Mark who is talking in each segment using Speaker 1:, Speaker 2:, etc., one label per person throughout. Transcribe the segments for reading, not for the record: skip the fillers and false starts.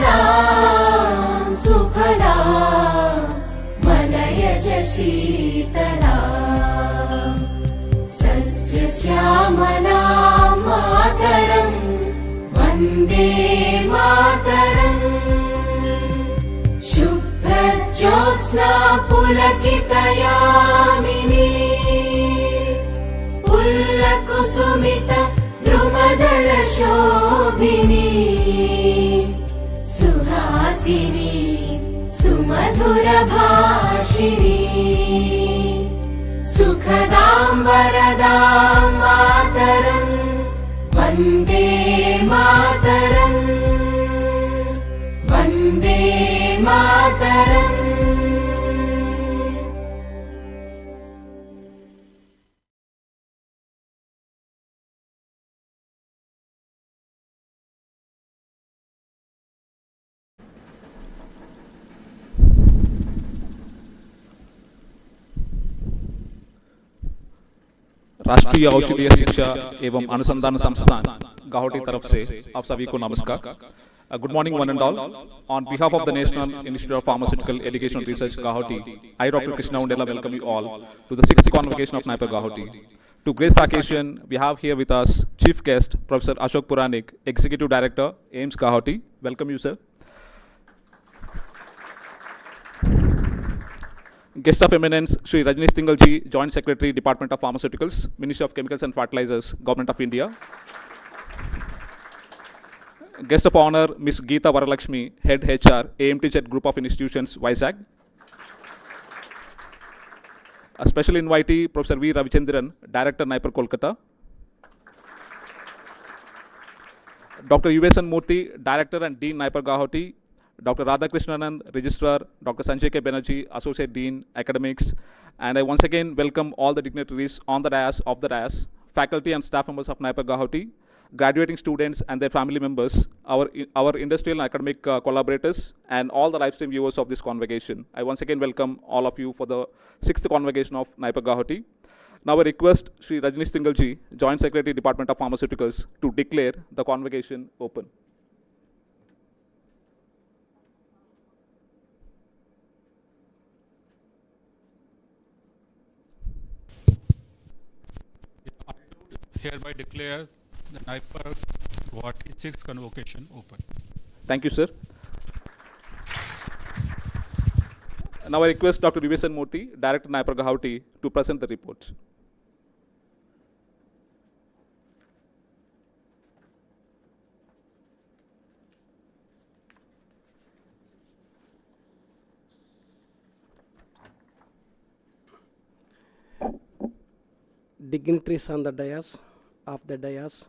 Speaker 1: निर्मलां सुफलां मलयज शीतलां सस्यश्यामलां मातरं वन्दे मातरम् शुभ्रज्योत्स्ना पुलकितयामिनी पुल्लकुसुमित द्रुमदलशोभिनी सुहासिनी सुमधुरभाषिणी सुखदां वरदां मातरं वन्दे मातरम् वन्दे मातरम्.
Speaker 2: राष्ट्रीय औषधीय शिक्षा एवं अनुसंधान संस्थान गुवाहाटी तरफ से आप सभी को नमस्कार. Good morning one and all. On behalf of the National Institute of Pharmaceutical Education and Research Guwahati, I Dr. Krishna Undela welcome you all to the 6th Convocation of NIPER Guwahati. To grace the occasion, we have here with us Chief Guest Professor Ashok Puranik, Executive Director, AIIMS Guwahati. Welcome you, sir. Guest of Eminence, Shri Rajnish Tingalji, Joint Secretary, Department of Pharmaceuticals, Ministry of Chemicals and Fertilizers, Government of India. Guest of Honor, Ms. Geeta Varalakshmi, Head HR, AMTZ Group of Institutions, Vizag. A special invitee, Professor V. Ravichandran, Director, NIPER, Kolkata. Dr. U.S.N. Murthy, Director and Dean, NIPER, Guwahati. Dr. Radhakrishnanan, Registrar, Dr. Sanjay K. Banerjee, Associate Dean, Academics. And I once again welcome all the dignitaries on the dais, off the dais, faculty and staff members of NIPER Guwahati, graduating students and their family members, our industrial and academic collaborators, and all the live stream viewers of this convocation. I once again welcome all of you for the 6th Convocation of NIPER Guwahati. Now I request Shri Rajnish Tingalji, Joint Secretary, Department of Pharmaceuticals, to declare the convocation open.
Speaker 3: Hereby declare the NIPER Guwahati 6th Convocation open.
Speaker 2: Thank you, sir. Now I request Dr. U.S.N. Murthy, Director, NIPER Guwahati, to present the reports.
Speaker 4: Dignitaries on the dais, of the dais,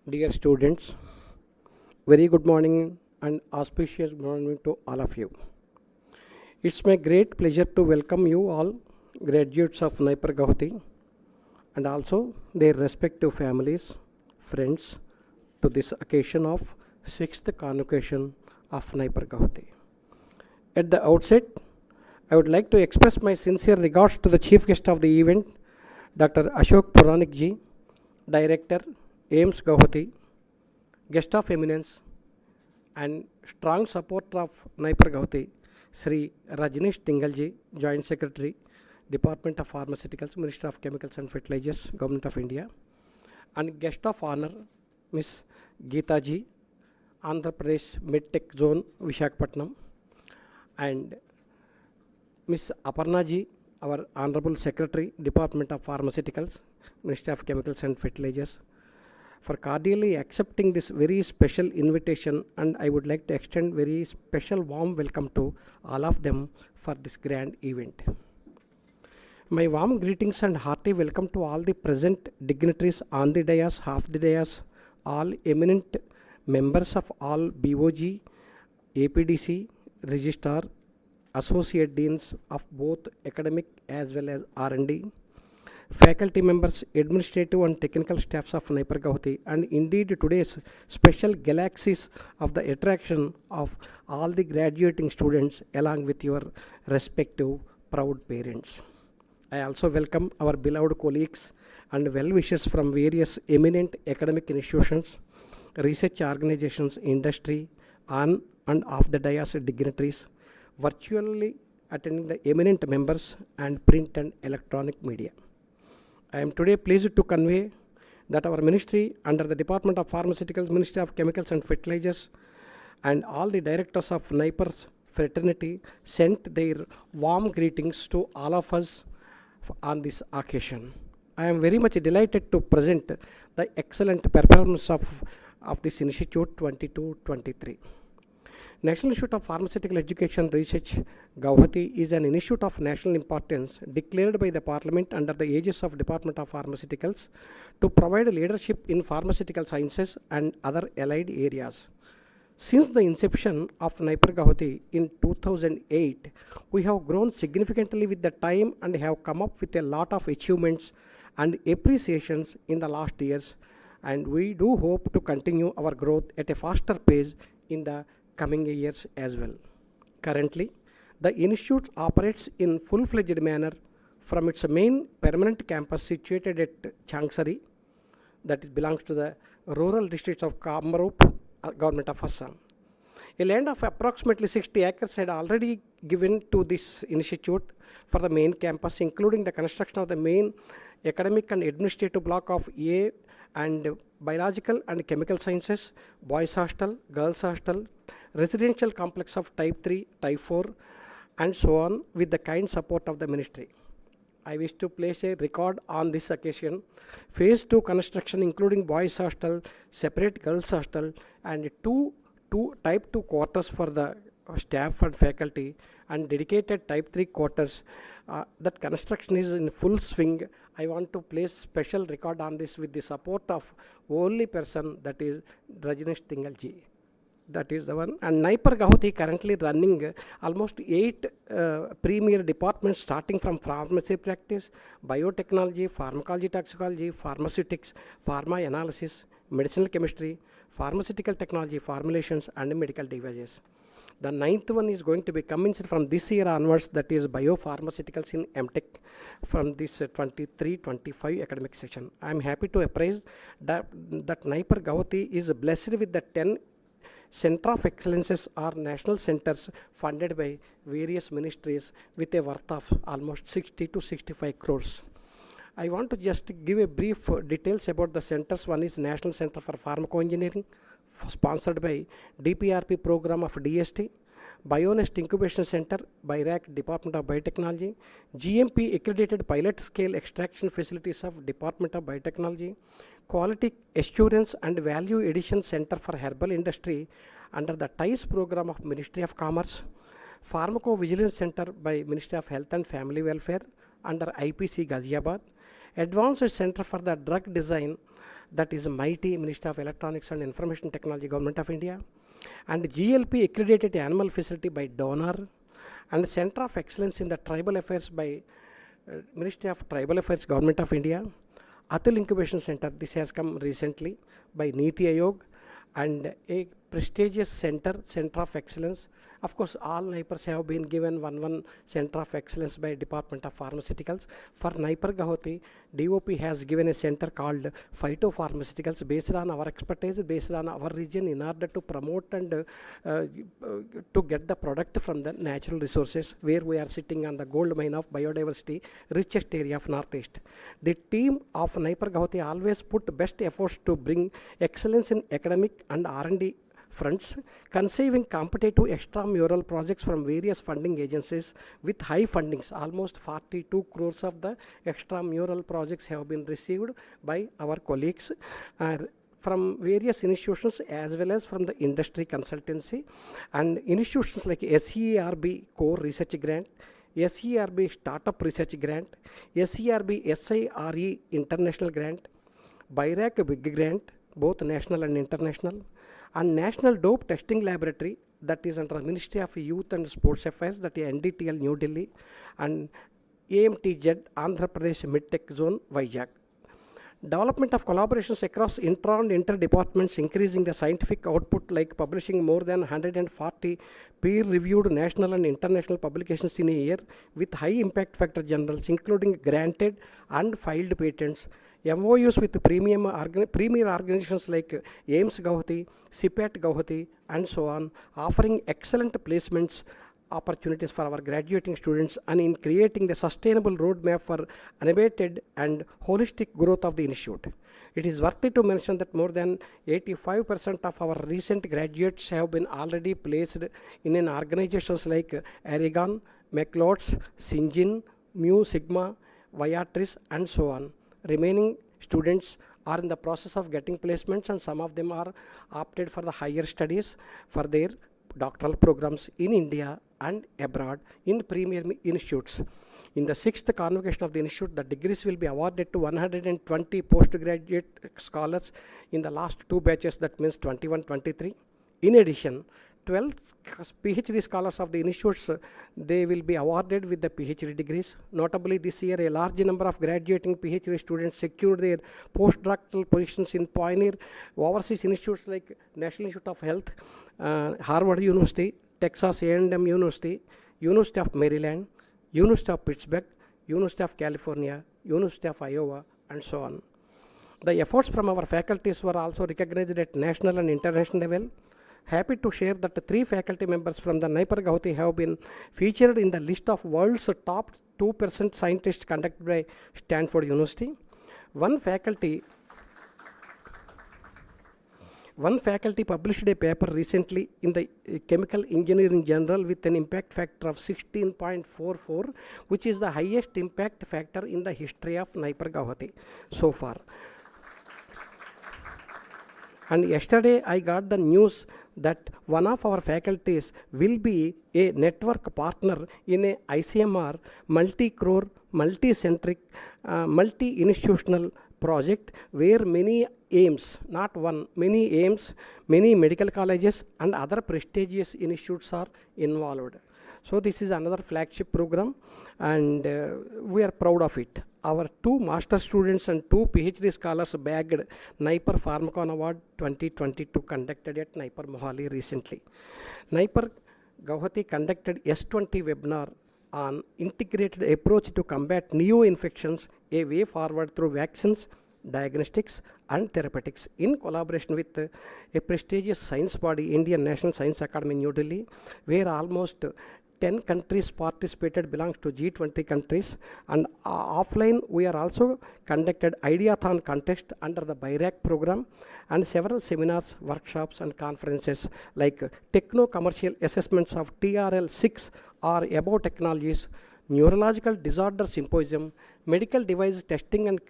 Speaker 4: dear students, very good morning and auspicious morning to all of you. It's my great pleasure to welcome you all, graduates of NIPER Guwahati, and also their respective families, friends, to this occasion of 6th Convocation of NIPER Guwahati. At the outset, I would like to express my sincere regards to the chief guest of the event, Dr. Ashok Puranik ji, Director, AIIMS Guwahati, Guest of Eminence, and strong supporter of NIPER Guwahati, Sri Rajnish Tingalji, Joint Secretary, Department of Pharmaceuticals, Ministry of Chemicals and Fertilizers, Government of India, and Guest of Honor, Ms. Geeta ji, Andhra Pradesh Medtech Zone, Visakhapatnam, and Ms. Aparna ji, our Honorable Secretary, Department of Pharmaceuticals, Ministry of Chemicals and Fertilizers, for cordially accepting this very special invitation, and I would like to extend very special warm welcome to all of them for this grand event. My warm greetings and hearty welcome to all the present dignitaries on the dais, half the dais, all eminent members of all BOG, APDC, Registrar, Associate Deans of both academic as well as R&D, faculty members, administrative and technical staffs of NIPER Guwahati, and indeed today's special galaxies of the attraction of all the graduating students along with your respective proud parents. I also welcome our beloved colleagues and well-wishers from various eminent academic institutions, research organizations, industry, on and of the dais dignitaries, virtually attending the eminent members and print and electronic media. I am today pleased to convey that our ministry under the Department of Pharmaceuticals, Ministry of Chemicals and Fertilizers, and all the directors of NIPER's fraternity sent their warm greetings to all of us on this occasion. I am very much delighted to present the excellent performance of this Institute 22-23. National Institute of Pharmaceutical Education Research, Guwahati, is an institute of national importance declared by the Parliament under the aegis of Department of Pharmaceuticals to provide leadership in pharmaceutical sciences and other allied areas. Since the inception of NIPER Guwahati in 2008, we have grown significantly with the time and have come up with a lot of achievements and appreciations in the last years, and we do hope to continue our growth at a faster pace in the coming years as well. Currently, the institute operates in full-fledged manner from its main permanent campus situated at Changsari, that belongs to the rural district of Kamrup, Government of Assam. A land of approximately 60 acres had already given to this institute for the main campus, including the construction of the main academic and administrative block of A and biological and chemical sciences, boys hostel, girls hostel, residential complex of type 3, type 4, and so on, with the kind support of the ministry. I wish to place a record on this occasion. Phase 2 construction, including boys hostel, separate girls hostel, and two type 2 quarters for the staff and faculty, and dedicated type 3 quarters. That construction is in full swing. I want to place special record on this with the support of only person, that is Rajneesh Tingalji. That is the one. And NIPER Guwahati currently running almost 8 premier departments, starting from pharmacy practice, biotechnology, pharmacology, toxicology, pharmaceutics, pharma analysis, medicinal chemistry, pharmaceutical technology, formulations, and medical devices. The 9th one is going to be commenced from this year onwards, that is biopharmaceuticals in MTech, from this 23-25 academic session. I am happy to apprise that NIPER Guwahati is blessed with the 10 Center of Excellences or national centers funded by various ministries with a worth of almost 60 to 65 crores. I want to just give a brief details about the centers. One is National Center for Pharmacoengineering, sponsored by DPRP program of DST, Bionest Incubation Center by RAC, Department of Biotechnology, GMP accredited pilot scale extraction facilities of Department of Biotechnology, Quality Assurance and Value Addition Center for Herbal Industry under the TICE program of Ministry of Commerce, Pharmacovigilance Center by Ministry of Health and Family Welfare under IPC Ghaziabad, Advanced Center for the Drug Design, that is MITI, Ministry of Electronics and Information Technology, Government of India, and GLP accredited animal facility by Donor, and Center of Excellence in the Tribal Affairs by Ministry of Tribal Affairs, Government of India, Atul Incubation Center, this has come recently by Niti Aayog, and a prestigious center of excellence. Of course, all NIPERs have been given one center of excellence by Department of Pharmaceuticals. For NIPER Guwahati, DOP has given a center called Phytopharmaceuticals, based on our expertise, based on our region, in order to promote and to get the product from the natural resources, where we are sitting on the gold mine of biodiversity, richest area of Northeast. The team of NIPER Guwahati always put best efforts to bring excellence in academic and R&D fronts, conceiving competitive extramural projects from various funding agencies with high fundings. Almost 42 crores of the extramural projects have been received by our colleagues from various institutions as well as from the industry consultancy, and institutions like SERB Core Research Grant, SERB Startup Research Grant, SERB SIRE International Grant, BIRAC Big Grant, both national and international, and National Dope Testing Laboratory, that is under Ministry of Youth and Sports Affairs, that is NDTL New Delhi, and AMTZ Andhra Pradesh Mid-Tech Zone Vizag. Development of collaborations across intra and inter-departments, increasing the scientific output, like publishing more than 140 peer-reviewed national and international publications in a year with high impact factor journals, including granted and filed patents, MOUs with premier organizations like AIMS Guwahati, CPAT Guwahati, and so on, offering excellent placements opportunities for our graduating students and in creating the sustainable roadmap for unabated and holistic growth of the institute. It is worthy to mention that more than 85% of our recent graduates have been already placed in an organizations like Aragon, McLeod's, Syngin, Mu Sigma, Viatris, and so on. Remaining students are in the process of getting placements, and some of them are opted for the higher studies for their doctoral programs in India and abroad in premier institutes. In the 6th Convocation of the Institute, the degrees will be awarded to 120 postgraduate scholars in the last 2 batches, that means 21-23. In addition, 12 PhD scholars of the institutes, they will be awarded with the PhD degrees. Notably, this year, a large number of graduating PhD students secured their postdoctoral positions in pioneer overseas institutes like National Institute of Health, Harvard University, Texas A&M University, University of Maryland, University of Pittsburgh, University of California, University of Iowa, and so on. The efforts from our faculties were also recognized at national and international level. Happy to share that 3 faculty members from the NIPER Guwahati have been featured in the list of world's top 2% scientists conducted by Stanford University. One faculty published a paper recently in the Chemical Engineering Journal with an impact factor of 16.44, which is the highest impact factor in the history of NIPER Guwahati so far. And yesterday I got the news that one of our faculties will be a network partner in a ICMR multi-crore, multi-centric, multi-institutional project where many aims, not one, many aims, many medical colleges and other prestigious institutes are involved. So this is another flagship program, and we are proud of it. Our 2 master students and 2 PhD scholars bagged NIPER Pharmacon Award 2022 conducted at NIPER Mohali recently. NIPER Guwahati conducted S20 webinar on integrated approach to combat neo-infections, a way forward through vaccines, diagnostics, and therapeutics in collaboration with a prestigious science body, Indian National Science Academy, New Delhi, where almost 10 countries participated, belongs to G20 countries. And offline, we are also conducted Ideathon contest under the BIRAC program, and several seminars, workshops, and conferences like techno-commercial assessments of TRL6 or above technologies, neurological disorder symposium, medical device testing and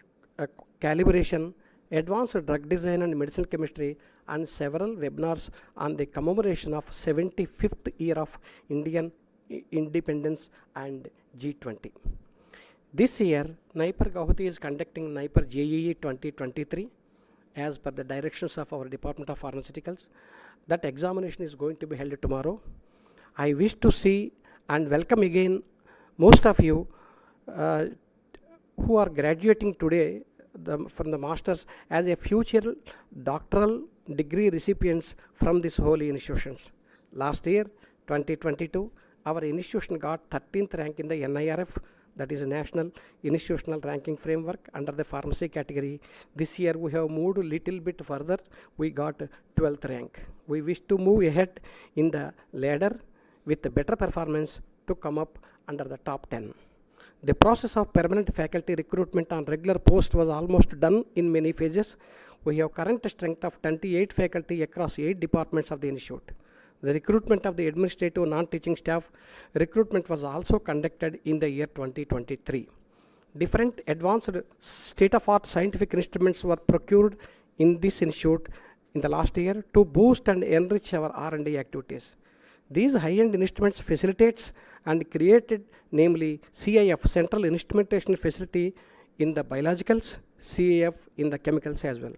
Speaker 4: calibration, advanced drug design and medicinal chemistry, and several webinars on the commemoration of 75th year of Indian independence and G20. This year, NIPER Guwahati is conducting NIPER JEE 2023 as per the directions of our Department of Pharmaceuticals. That examination is going to be held tomorrow. I wish to see and welcome again most of you who are graduating today from the masters as a future doctoral degree recipients from these holy institutions. Last year, 2022, our institution got 13th rank in the NIRF, that is a National Institutional Ranking Framework, under the pharmacy category. This year we have moved a little bit further, we got 12th rank. We wish to move ahead in the ladder with a better performance to come up under the top 10. The process of permanent faculty recruitment on regular post was almost done in many phases. We have current strength of 28 faculty across 8 departments of the institute. The recruitment of the administrative non-teaching staff recruitment was also conducted in the year 2023. Different advanced state-of-art scientific instruments were procured in this institute in the last year to boost and enrich our R&D activities. These high-end instruments facilitates and created, namely CIF, Central Instrumentation Facility, in the biologicals, CAF in the chemicals as well.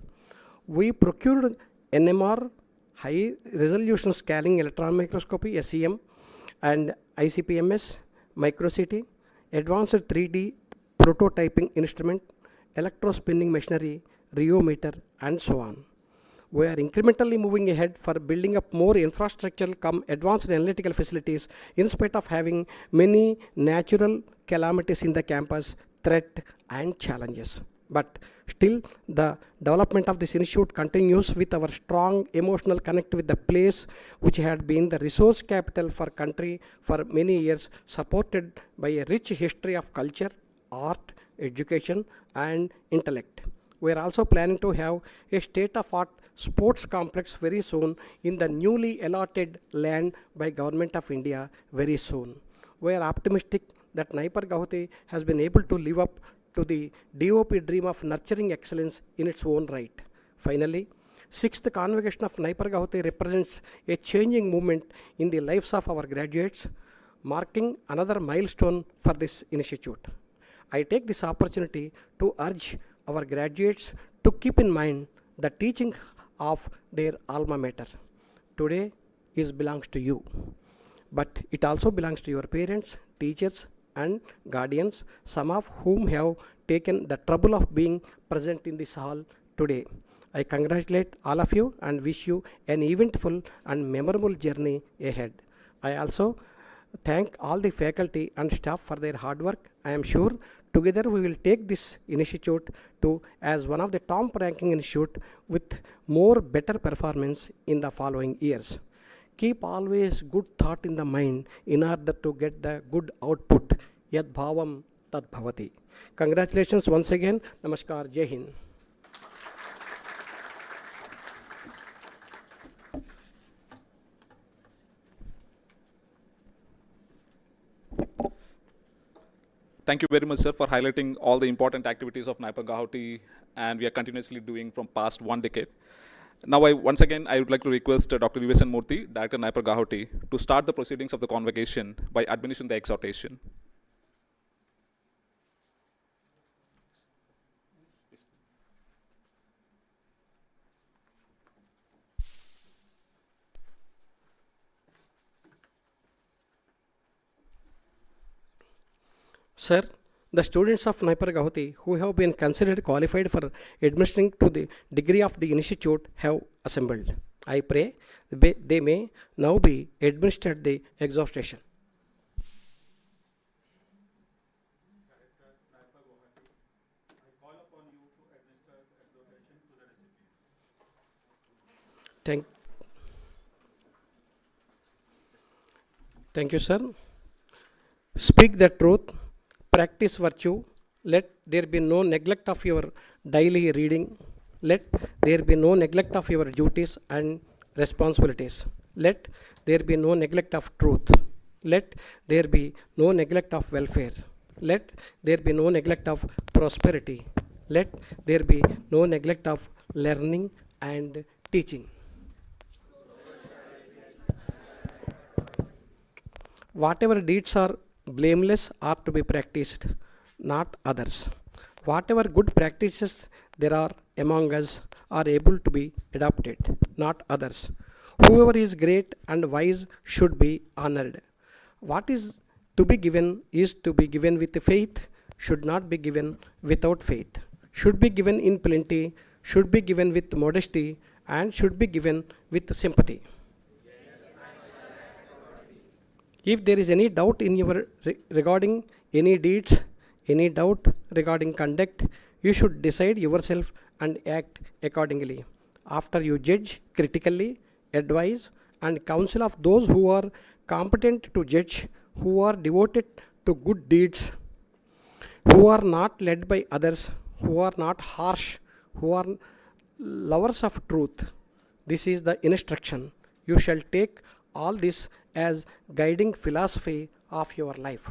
Speaker 4: We procured NMR, high resolution scanning electron microscopy, SEM, and ICP-MS, microCT, advanced 3D prototyping instrument, electrospinning machinery, rheometer, and so on. We are incrementally moving ahead for building up more infrastructural advanced analytical facilities in spite of having many natural calamities in the campus, threat and challenges. But still, the development of this institute continues with our strong emotional connect with the place which had been the resource capital for country for many years, supported by a rich history of culture, art, education, and intellect. We are also planning to have a state-of-art sports complex very soon in the newly allotted land by Government of India very soon. We are optimistic that NIPER Guwahati has been able to live up to the DOP dream of nurturing excellence in its own right. Finally, 6th Convocation of NIPER Guwahati represents a changing moment in the lives of our graduates, marking another milestone for this institute. I take this opportunity to urge our graduates to keep in mind the teaching of their alma mater. Today belongs to you, but it also belongs to your parents, teachers, and guardians, some of whom have taken the trouble of being present in this hall today. I congratulate all of you and wish you an eventful and memorable journey ahead. I also thank all the faculty and staff for their hard work. I am sure together we will take this institute to as one of the top ranking institute with more better performance in the following years. Keep always good thought in the mind in order to get the good output. Yad bhavam tad bhavati. Congratulations once again. Namaskar. Jai Hind.
Speaker 2: Thank you very much, sir, for highlighting all the important activities of NIPER Guwahati, and we are continuously doing from past 1 decade. Now, once again, I would like to request Dr. Guwahati Murthy, Director NIPER Guwahati, to start the proceedings of the convocation by administering the exhortation.
Speaker 4: Sir, the students of NIPER Guwahati who have been considered qualified for administering to the degree of the institute have assembled. I pray they may now be administered the exhortation. Thank you, sir. Speak the truth, practice virtue, let there be no neglect of your daily reading, let there be no neglect of your duties and responsibilities, let there be no neglect of truth, let there be no neglect of welfare, let there be no neglect of prosperity, let there be no neglect of learning and teaching. Whatever deeds are blameless are to be practiced, not others. Whatever good practices there are among us are able to be adopted, not others. Whoever is great and wise should be honored. What is to be given is to be given with faith, should not be given without faith, should be given in plenty, should be given with modesty, and should be given with sympathy. If there is any doubt in your regarding any deeds, any doubt regarding conduct, you should decide yourself and act accordingly. After you judge critically, advise, and counsel of those who are competent to judge, who are devoted to good deeds, who are not led by others, who are not harsh, who are lovers of truth. This is the instruction. You shall take all this as guiding philosophy of your life.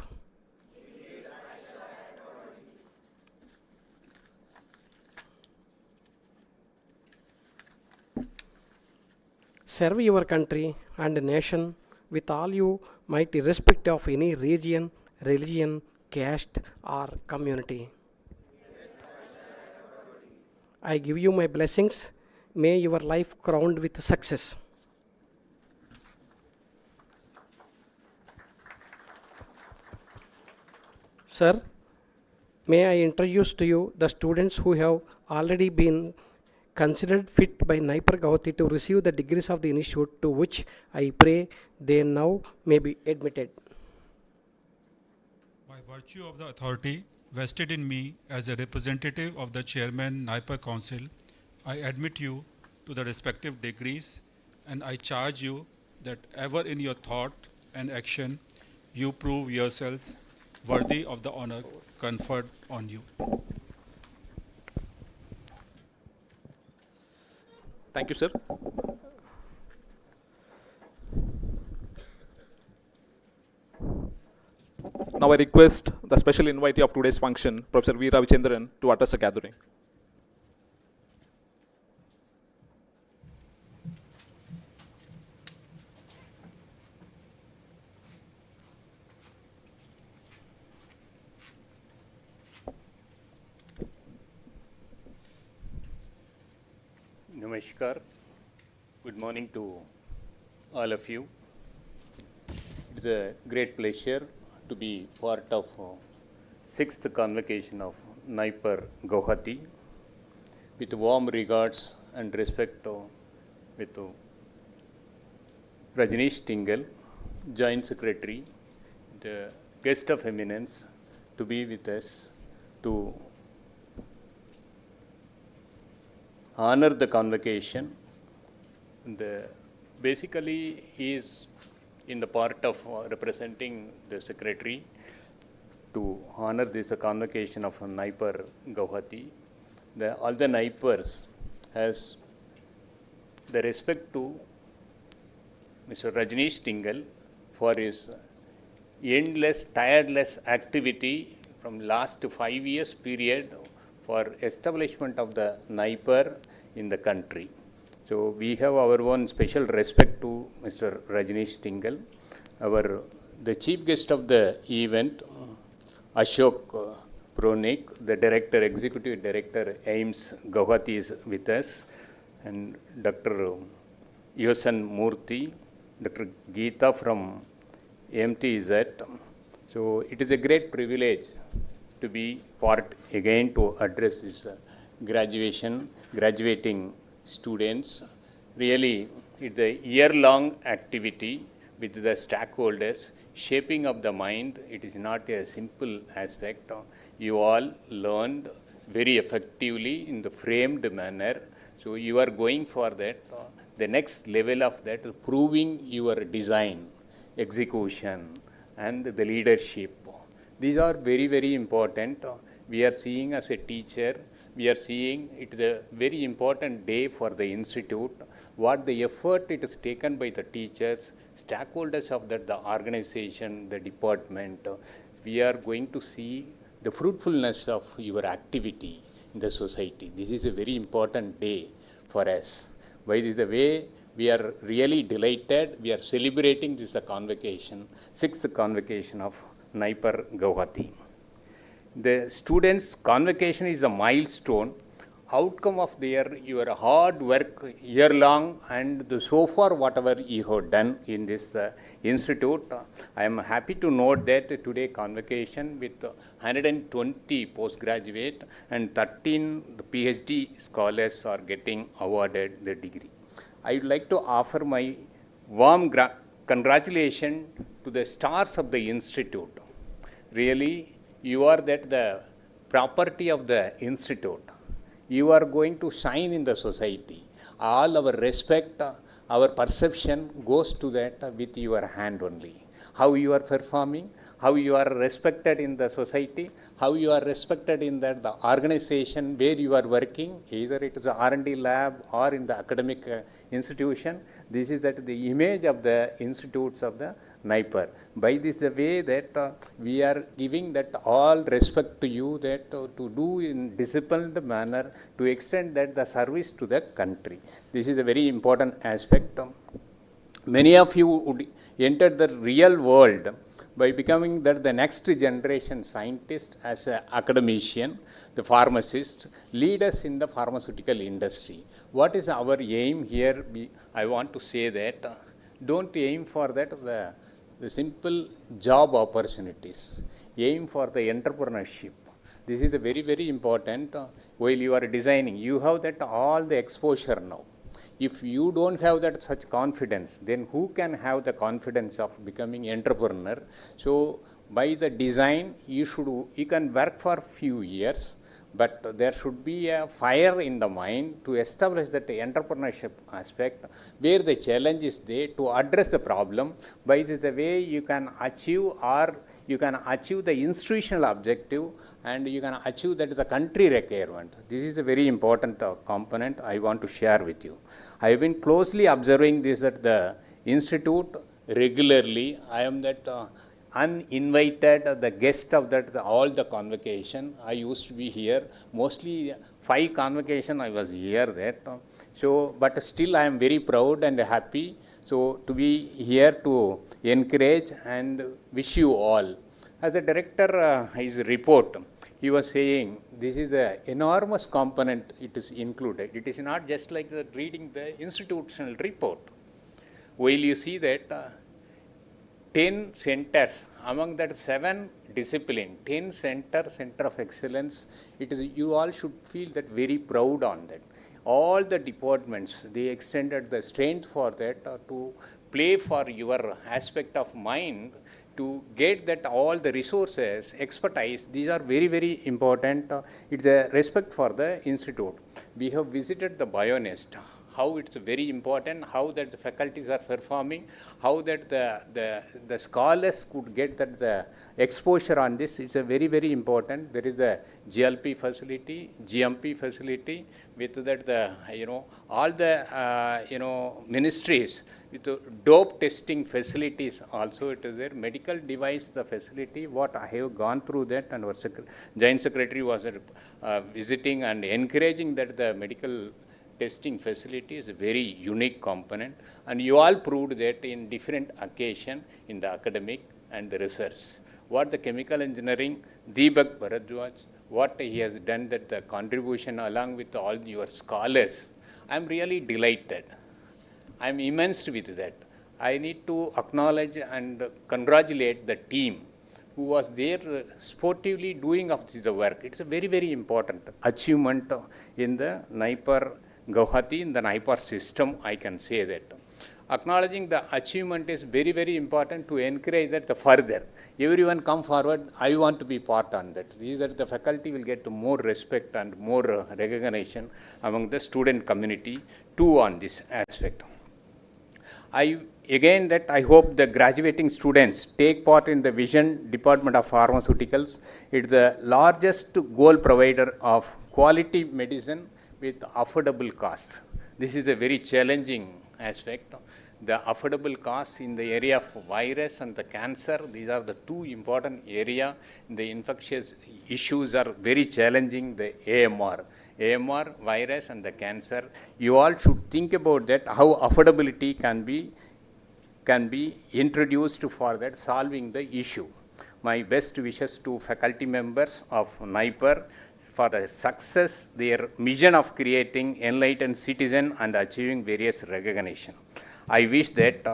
Speaker 4: Serve your country and nation with all you might, irrespective of any region, religion, caste, or community. I give you my blessings. May your life crowned with success. Sir, may I introduce to you the students who have already been considered fit by NIPER Guwahati to receive the degrees of the institute, to which I pray they now may be admitted.
Speaker 3: By virtue of the authority vested in me as a representative of the Chairman NIPER Council, I admit you to the respective degrees, and I charge you that ever in your thought and action you prove yourselves worthy of the honor conferred on you.
Speaker 2: Thank you, sir. Now I request the special invitee of today's function, Professor V. Ravichandran, to address the gathering.
Speaker 5: Namaskar. Good morning to all of you. It is a great pleasure to be part of 6th Convocation of NIPER Guwahati. With warm regards and respect with Rajneesh Tingle, Joint Secretary, the guest of eminence, to be with us to honor the convocation. And basically, he is in the part of representing the secretary to honor this convocation of NIPER Guwahati. All the NIPERs has the respect to Mr. Rajneesh Tingle for his endless, tireless activity from last 5 years period for establishment of the NIPER in the country. So we have our own special respect to Mr. Rajneesh Tingle. The chief guest of the event, Ashok Pronik, the director, executive director, AIMS Guwahati, is with us, and Dr. Yosan Murthy, Dr. Geeta from MTZ. So it is a great privilege to be part again to address this graduating students. Really, it's a year-long activity with the stakeholders, shaping of the mind. It is not a simple aspect. You all learned very effectively in the framed manner. So you are going for that. The next level of that, proving your design, execution, and the leadership. These are very, very important. We are seeing as a teacher, we are seeing it is a very important day for the institute. What the effort it is taken by the teachers, stakeholders of the organization, the department, we are going to see the fruitfulness of your activity in the society. This is a very important day for us. By this the way, we are really delighted. We are celebrating this convocation, 6th convocation of NIPER Guwahati. The students' convocation is a milestone, outcome of your hard work year long, and so far whatever you have done in this institute. I am happy to note that today convocation with 120 postgraduate and 13 PhD scholars are getting awarded the degree. I would like to offer my warm congratulations to the stars of the institute. Really, you are the property of the institute. You are going to shine in the society. All our respect, our perception goes to that with your hand only. How you are performing, how you are respected in the society, how you are respected in the organization where you are working, either it is a R&D lab or in the academic institution. This is the image of the institutes of the NIPER. By this the way that we are giving that all respect to you, that to do in disciplined manner, to extend that the service to the country. This is a very important aspect. Many of you would enter the real world by becoming the next generation scientist, as an academician, the pharmacist, leaders in the pharmaceutical industry. What is our aim here? I want to say that don't aim for that the simple job opportunities. Aim for the entrepreneurship. This is very, very important. While you are designing, you have that all the exposure now. If you don't have that such confidence, then who can have the confidence of becoming entrepreneur? So by the design, you can work for few years, but there should be a fire in the mind to establish that entrepreneurship aspect, where the challenge is there to address the problem by the way you can achieve, or you can achieve the institutional objective, and you can achieve that the country requirement. This is a very important component I want to share with you. I have been closely observing this at the institute regularly. I am that uninvited, the guest of that all the convocation. I used to be here mostly 5 convocation I was here that. So, but still I am very proud and happy. So to be here to encourage and wish you all. As a director, his report, he was saying this is an enormous component it is included. It is not just like reading the institutional report. While you see that 10 centers, among that 7 discipline, 10 center of excellence, it is, you all should feel that very proud on that. All the departments, they extended the strength for that to play for your aspect of mind, to get that all the resources, expertise, these are very, very important. It's a respect for the institute. We have visited the Bionest, how it's very important, how that the faculties are performing, how that the scholars could get that the exposure on this. It's a very, very important. There is a GLP facility, GMP facility, with that all the ministries, with dope testing facilities also it is there. Medical device, the facility, what I have gone through that, and our Joint Secretary was visiting and encouraging that the medical testing facility is a very unique component, and you all proved that in different occasion in the academic and the research. What the chemical engineering, Deepak Bharadwaj, what he has done, that the contribution along with all your scholars, I am really delighted. I am immense with that. I need to acknowledge and congratulate the team who was there sportively doing of the work. It's a very, very important achievement in the NIPER Guwahati, in the NIPER system, I can say that. Acknowledging the achievement is very, very important to encourage that the further. Everyone come forward, I want to be part on that. These are the faculty will get more respect and more recognition among the student community too on this aspect. I hope the graduating students take part in the Vision Department of Pharmaceuticals. It's the largest goal provider of quality medicine with affordable cost. This is a very challenging aspect. The affordable cost in the area of virus and the cancer, these are the 2 important areas. The infectious issues are very challenging, the AMR, virus and the cancer. You all should think about that, how affordability can be introduced for that, solving the issue. My best wishes to faculty members of NIPER for the success, their mission of creating enlightened citizen and achieving various recognition. I wish that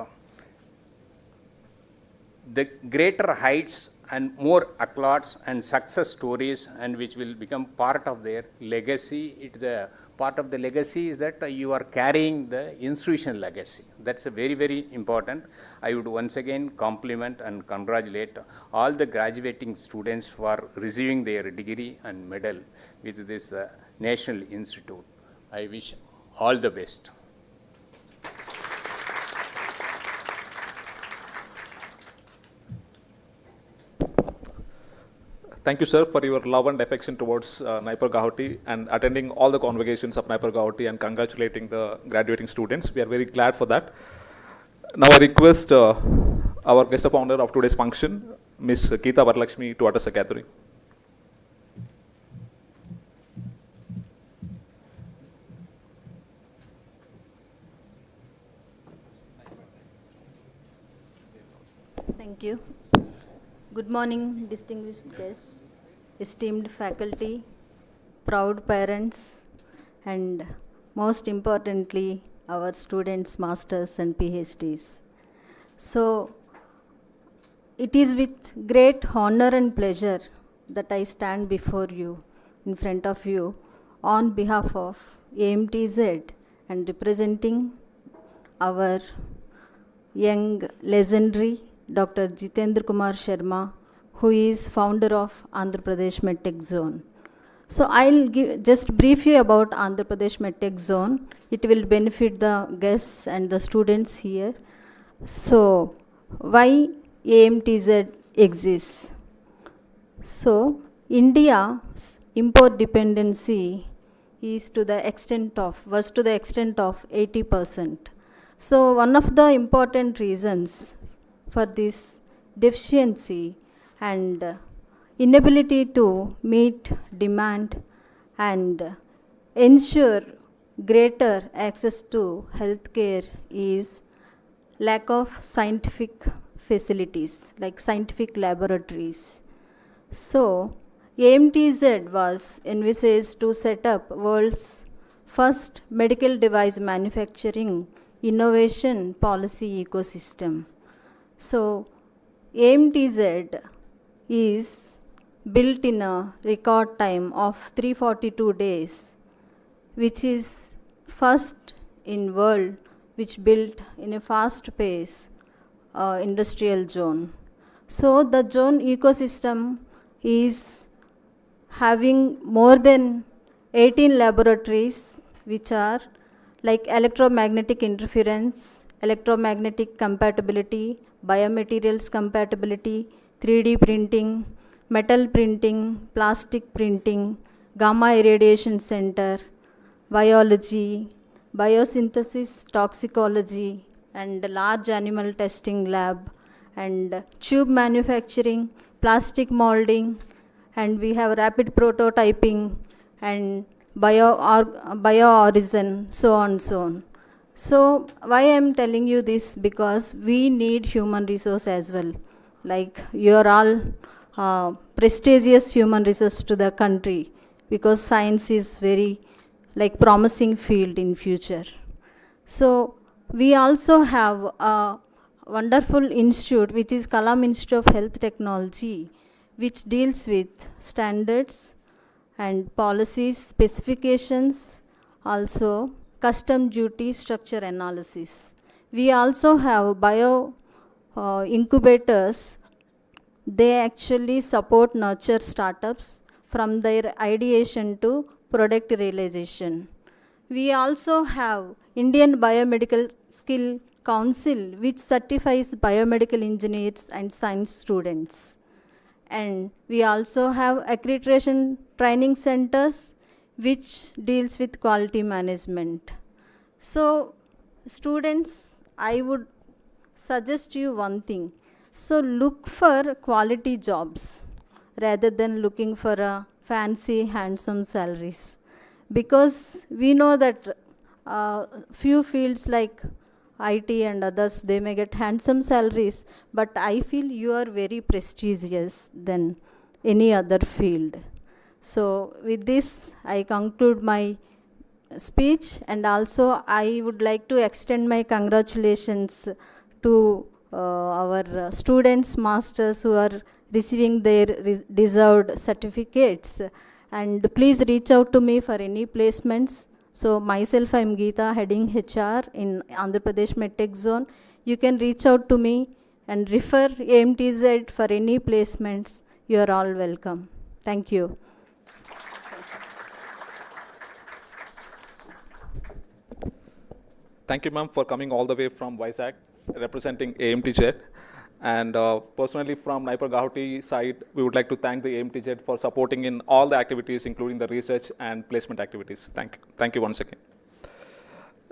Speaker 5: the greater heights and more accolades and success stories, and which will become part of their legacy. It's a part of the legacy is that you are carrying the institutional legacy. That's a very, very important. I would once again compliment and congratulate all the graduating students for receiving their degree and medal with this National Institute. I wish all the best.
Speaker 2: Thank you, sir, for your love and affection towards NIPER Guwahati and attending all the convocations of NIPER Guwahati and congratulating the graduating students. We are very glad for that. Now I request our guest of honor of today's function, Ms. Geeta Varalakshmi, to address the gathering.
Speaker 6: Thank you. Good morning, distinguished guests, esteemed faculty, proud parents, and most importantly, our students, masters, and PhDs. So, it is with great honor and pleasure that I stand before you, in front of you, on behalf of AMTZ and representing our young legendary Dr. Jitendra Kumar Sharma, who is founder of Andhra Pradesh MedTech Zone. So I'll just brief you about Andhra Pradesh MedTech Zone. It will benefit the guests and the students here. So why AMTZ exists? So India's import dependency was to the extent of 80%. So one of the important reasons for this deficiency and inability to meet demand and ensure greater access to healthcare is lack of scientific facilities like scientific laboratories. So AMTZ was envisaged to set up world's first medical device manufacturing innovation policy ecosystem. So AMTZ is built in a record time of 342 days, which is first in world which built in a fast pace industrial zone. So the zone ecosystem is having more than 18 laboratories which are like electromagnetic interference, electromagnetic compatibility, biomaterials compatibility, 3D printing, metal printing, plastic printing, gamma irradiation center, biology, biosynthesis, toxicology, and large animal testing lab, and tube manufacturing, plastic molding, and we have rapid prototyping and bioorigin, so on, so on. So why I am telling you this? Because we need human resource as well. Like you are all prestigious human resource to the country, because science is very like promising field in future. So we also have a wonderful institute which is Kalam Institute of Health Technology, which deals with standards and policies, specifications, also custom duty structure analysis. We also have bio incubators. They actually support nurture startups from their ideation to product realization. We also have Indian Biomedical Skill Council, which certifies biomedical engineers and science students. And we also have accreditation training centers, which deals with quality management. So students, I would suggest you one thing. So look for quality jobs rather than looking for a fancy, handsome salaries. Because we know that few fields like IT and others, they may get handsome salaries, but I feel you are very prestigious than any other field. So with this, I conclude my speech, and also I would like to extend my congratulations to our students, masters who are receiving their deserved certificates. And please reach out to me for any placements. So myself, I am Geeta, heading HR in Andhra Pradesh MedTech Zone. You can reach out to me and refer AMTZ for any placements. You are all welcome. Thank you.
Speaker 2: Thank you, ma'am, for coming all the way from Vizag, representing AMTZ. And personally, from NIPER Guwahati side, we would like to thank the AMTZ for supporting in all the activities, including the research and placement activities. Thank you once again.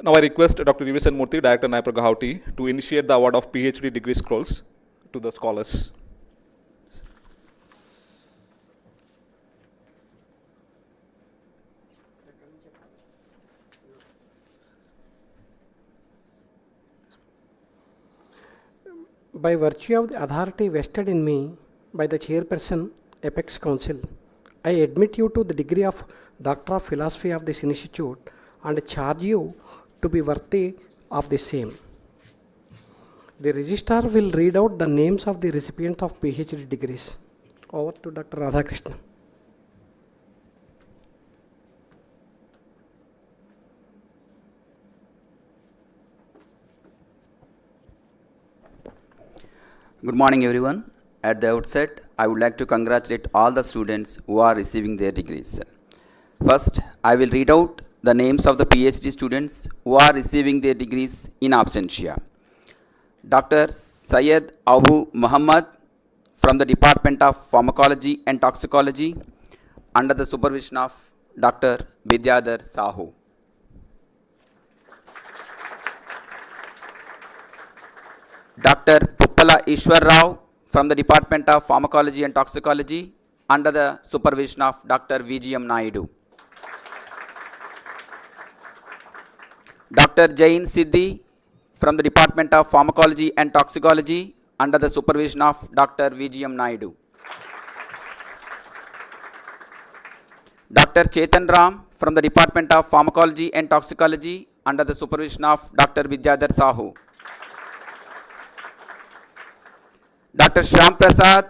Speaker 2: Now I request Dr. Yuvesan Murthy, Director NIPER Guwahati, to initiate the award of PhD degree scrolls to the scholars.
Speaker 4: By virtue of the authority vested in me by the Chairperson, Apex Council, I admit you to the degree of Doctor of Philosophy of this institute and charge you to be worthy of the same. The registrar will read out the names of the recipients of PhD degrees. Over to Dr. Radhakrishnan.
Speaker 7: Good morning, everyone. At the outset, I would like to congratulate all the students who are receiving their degrees. First, I will read out the names of the PhD students who are receiving their degrees in absentia. Dr. Syed Abu Muhammad from the Department of Pharmacology and Toxicology under the supervision of Dr. Vidyadhar Sahu. Dr. Puppala Ishwar Rao from the Department of Pharmacology and Toxicology under the supervision of Dr. VGM Naidu. Dr. Jain Siddhi from the Department of Pharmacology and Toxicology under the supervision of Dr. VGM Naidu. Dr. Chetan Ram from the Department of Pharmacology and Toxicology under the supervision of Dr. Vidyadhar Sahu. Dr. Shyam Prasad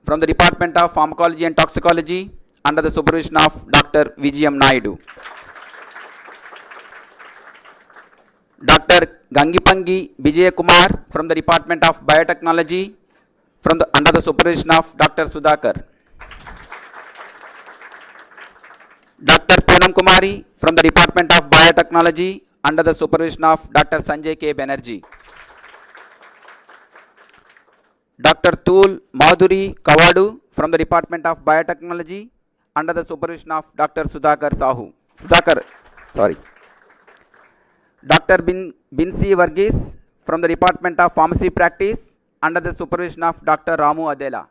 Speaker 7: from the Department of Pharmacology and Toxicology under the supervision of Dr. VGM Naidu. Dr. Gangipangi Vijay Kumar from the Department of Biotechnology under the supervision of Dr. Sudhakar. Dr. Poonam Kumari from the Department of Biotechnology under the supervision of Dr. Sanjay K. Banerjee. Dr. Tool Madhuri Kavadu from the Department of Biotechnology under the supervision of Dr. Dr. Binsi Varghese from the Department of Pharmacy Practice under the supervision of Dr. Ramu Adela.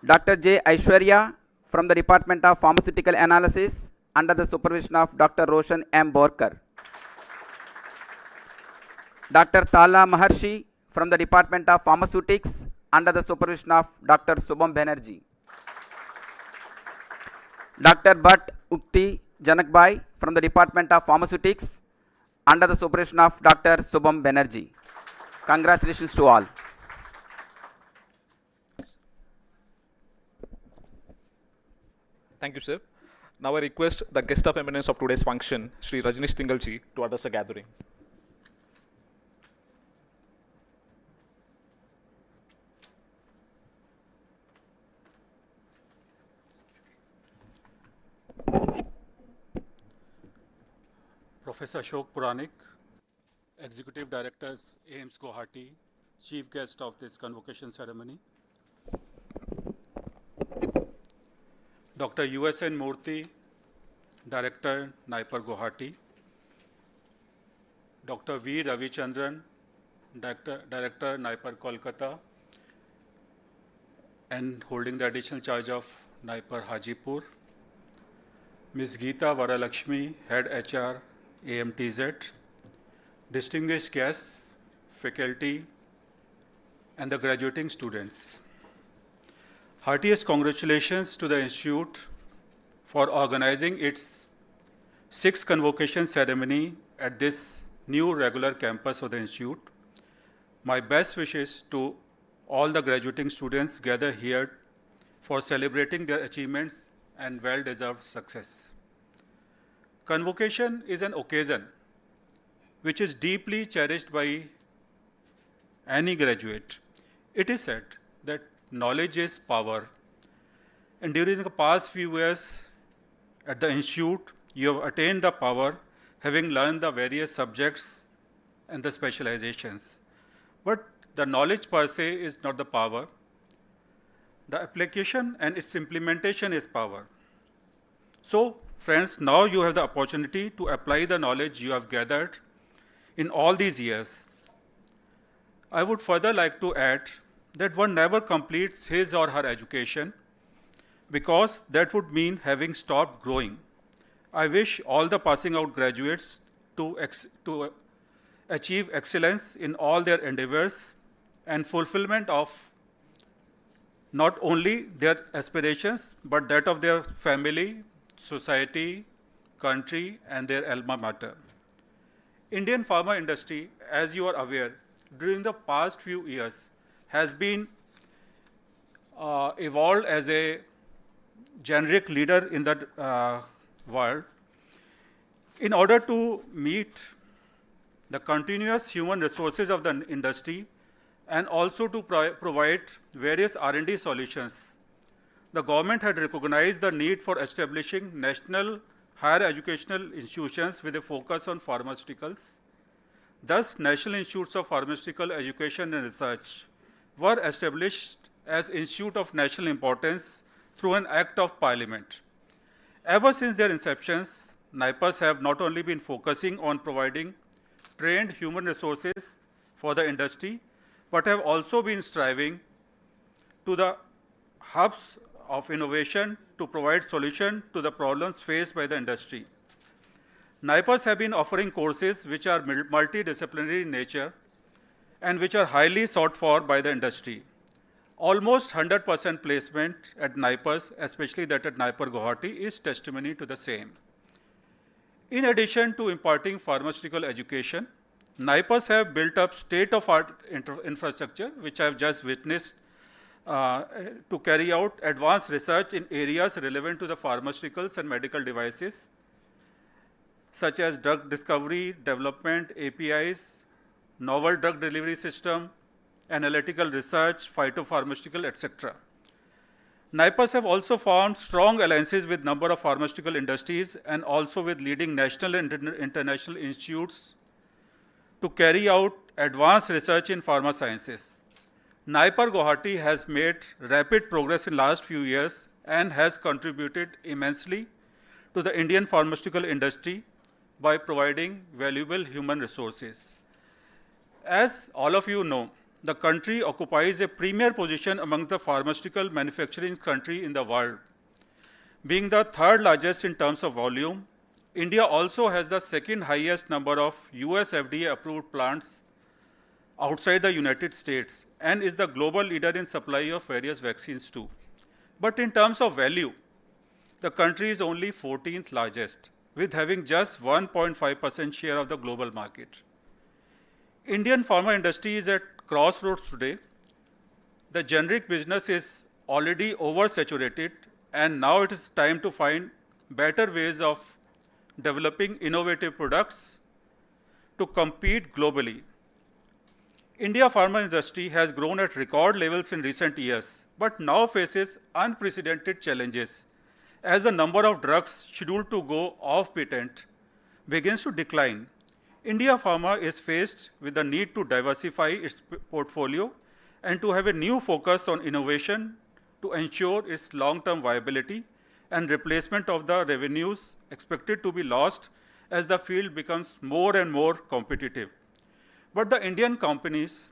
Speaker 7: Dr. J. Aishwarya from the Department of Pharmaceutical Analysis under the supervision of Dr. Roshan M. Borkar. Dr. Tala Maharshi from the Department of Pharmaceutics under the supervision of Dr. Subham Banerjee. Dr. Bhatt Ukti Janakbai from the Department of Pharmaceutics under the supervision of Dr. Subham Banerjee. Congratulations to all.
Speaker 2: Thank you, sir. Now I request the guest of eminence of today's function, Shri Rajnish Tingalji, to address the gathering.
Speaker 3: Professor Ashok Puranik, Executive Director, AIMS Guwahati, Chief Guest of this convocation ceremony. Dr. USN Murthy, Director, NIPER Guwahati. Dr. V. Ravichandran, Director, NIPER Kolkata, and holding the additional charge of NIPER Hajipur. Ms. Geeta Varalakshmi, Head HR, AMTZ. Distinguished guests, faculty, and the graduating students. Heartiest congratulations to the Institute for organizing its 6th Convocation ceremony at this new regular campus of the Institute. My best wishes to all the graduating students gathered here for celebrating their achievements and well-deserved success. Convocation is an occasion which is deeply cherished by any graduate. It is said that knowledge is power. And during the past few years at the Institute, you have attained the power, having learned the various subjects and the specializations. But the knowledge per se is not the power. The application and its implementation is power. So, friends, now you have the opportunity to apply the knowledge you have gathered in all these years. I would further like to add that one never completes his or her education because that would mean having stopped growing. I wish all the passing out graduates to achieve excellence in all their endeavors and fulfillment of not only their aspirations, but that of their family, society, country, and their alma mater. Indian pharma industry, as you are aware, during the past few years has been evolved as a generic leader in the world. In order to meet the continuous human resources of the industry and also to provide various R&D solutions. The government had recognized the need for establishing national higher educational institutions with a focus on pharmaceuticals. Thus, National Institutes of Pharmaceutical Education and Research were established as institute of national importance through an act of parliament. Ever since their inceptions, NIPERs have not only been focusing on providing trained human resources for the industry, but have also been striving to the hubs of innovation to provide solution to the problems faced by the industry. NIPERs have been offering courses which are multidisciplinary in nature and which are highly sought for by the industry. Almost 100% placement at NIPERs, especially that at NIPER Guwahati, is testimony to the same. In addition to imparting pharmaceutical education, NIPERs have built up state-of-art infrastructure, which I have just witnessed, to carry out advanced research in areas relevant to the pharmaceuticals and medical devices, such as drug discovery, development, APIs, novel drug delivery system, analytical research, phytopharmaceutical, etc. NIPERs have also formed strong alliances with number of pharmaceutical industries and also with leading national and international institutes to carry out advanced research in pharma sciences. NIPER Guwahati has made rapid progress in last few years and has contributed immensely to the Indian pharmaceutical industry by providing valuable human resources. As all of you know, the country occupies a premier position among the pharmaceutical manufacturing countries in the world. Being the third largest in terms of volume, India also has the second highest number of US FDA approved plants outside the United States and is the global leader in supply of various vaccines too. But in terms of value, the country is only 14th largest, with having just 1.5% share of the global market. Indian pharma industry is at crossroads today. The generic business is already oversaturated, and now it is time to find better ways of developing innovative products to compete globally. India pharma industry has grown at record levels in recent years, but now faces unprecedented challenges as the number of drugs scheduled to go off patent begins to decline. India Pharma is faced with the need to diversify its portfolio and to have a new focus on innovation to ensure its long-term viability and replacement of the revenues expected to be lost as the field becomes more and more competitive. But the Indian companies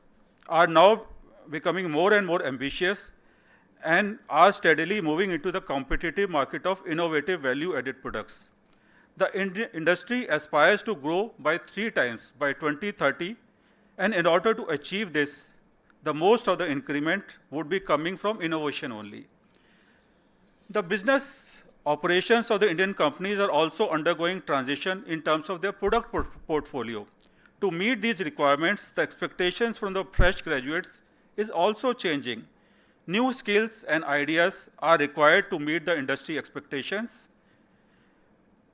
Speaker 3: are now becoming more and more ambitious and are steadily moving into the competitive market of innovative value-added products. The industry aspires to grow by 3 times by 2030, and in order to achieve this, the most of the increment would be coming from innovation only. The business operations of the Indian companies are also undergoing transition in terms of their product portfolio. To meet these requirements, the expectations from the fresh graduates is also changing. New skills and ideas are required to meet the industry expectations.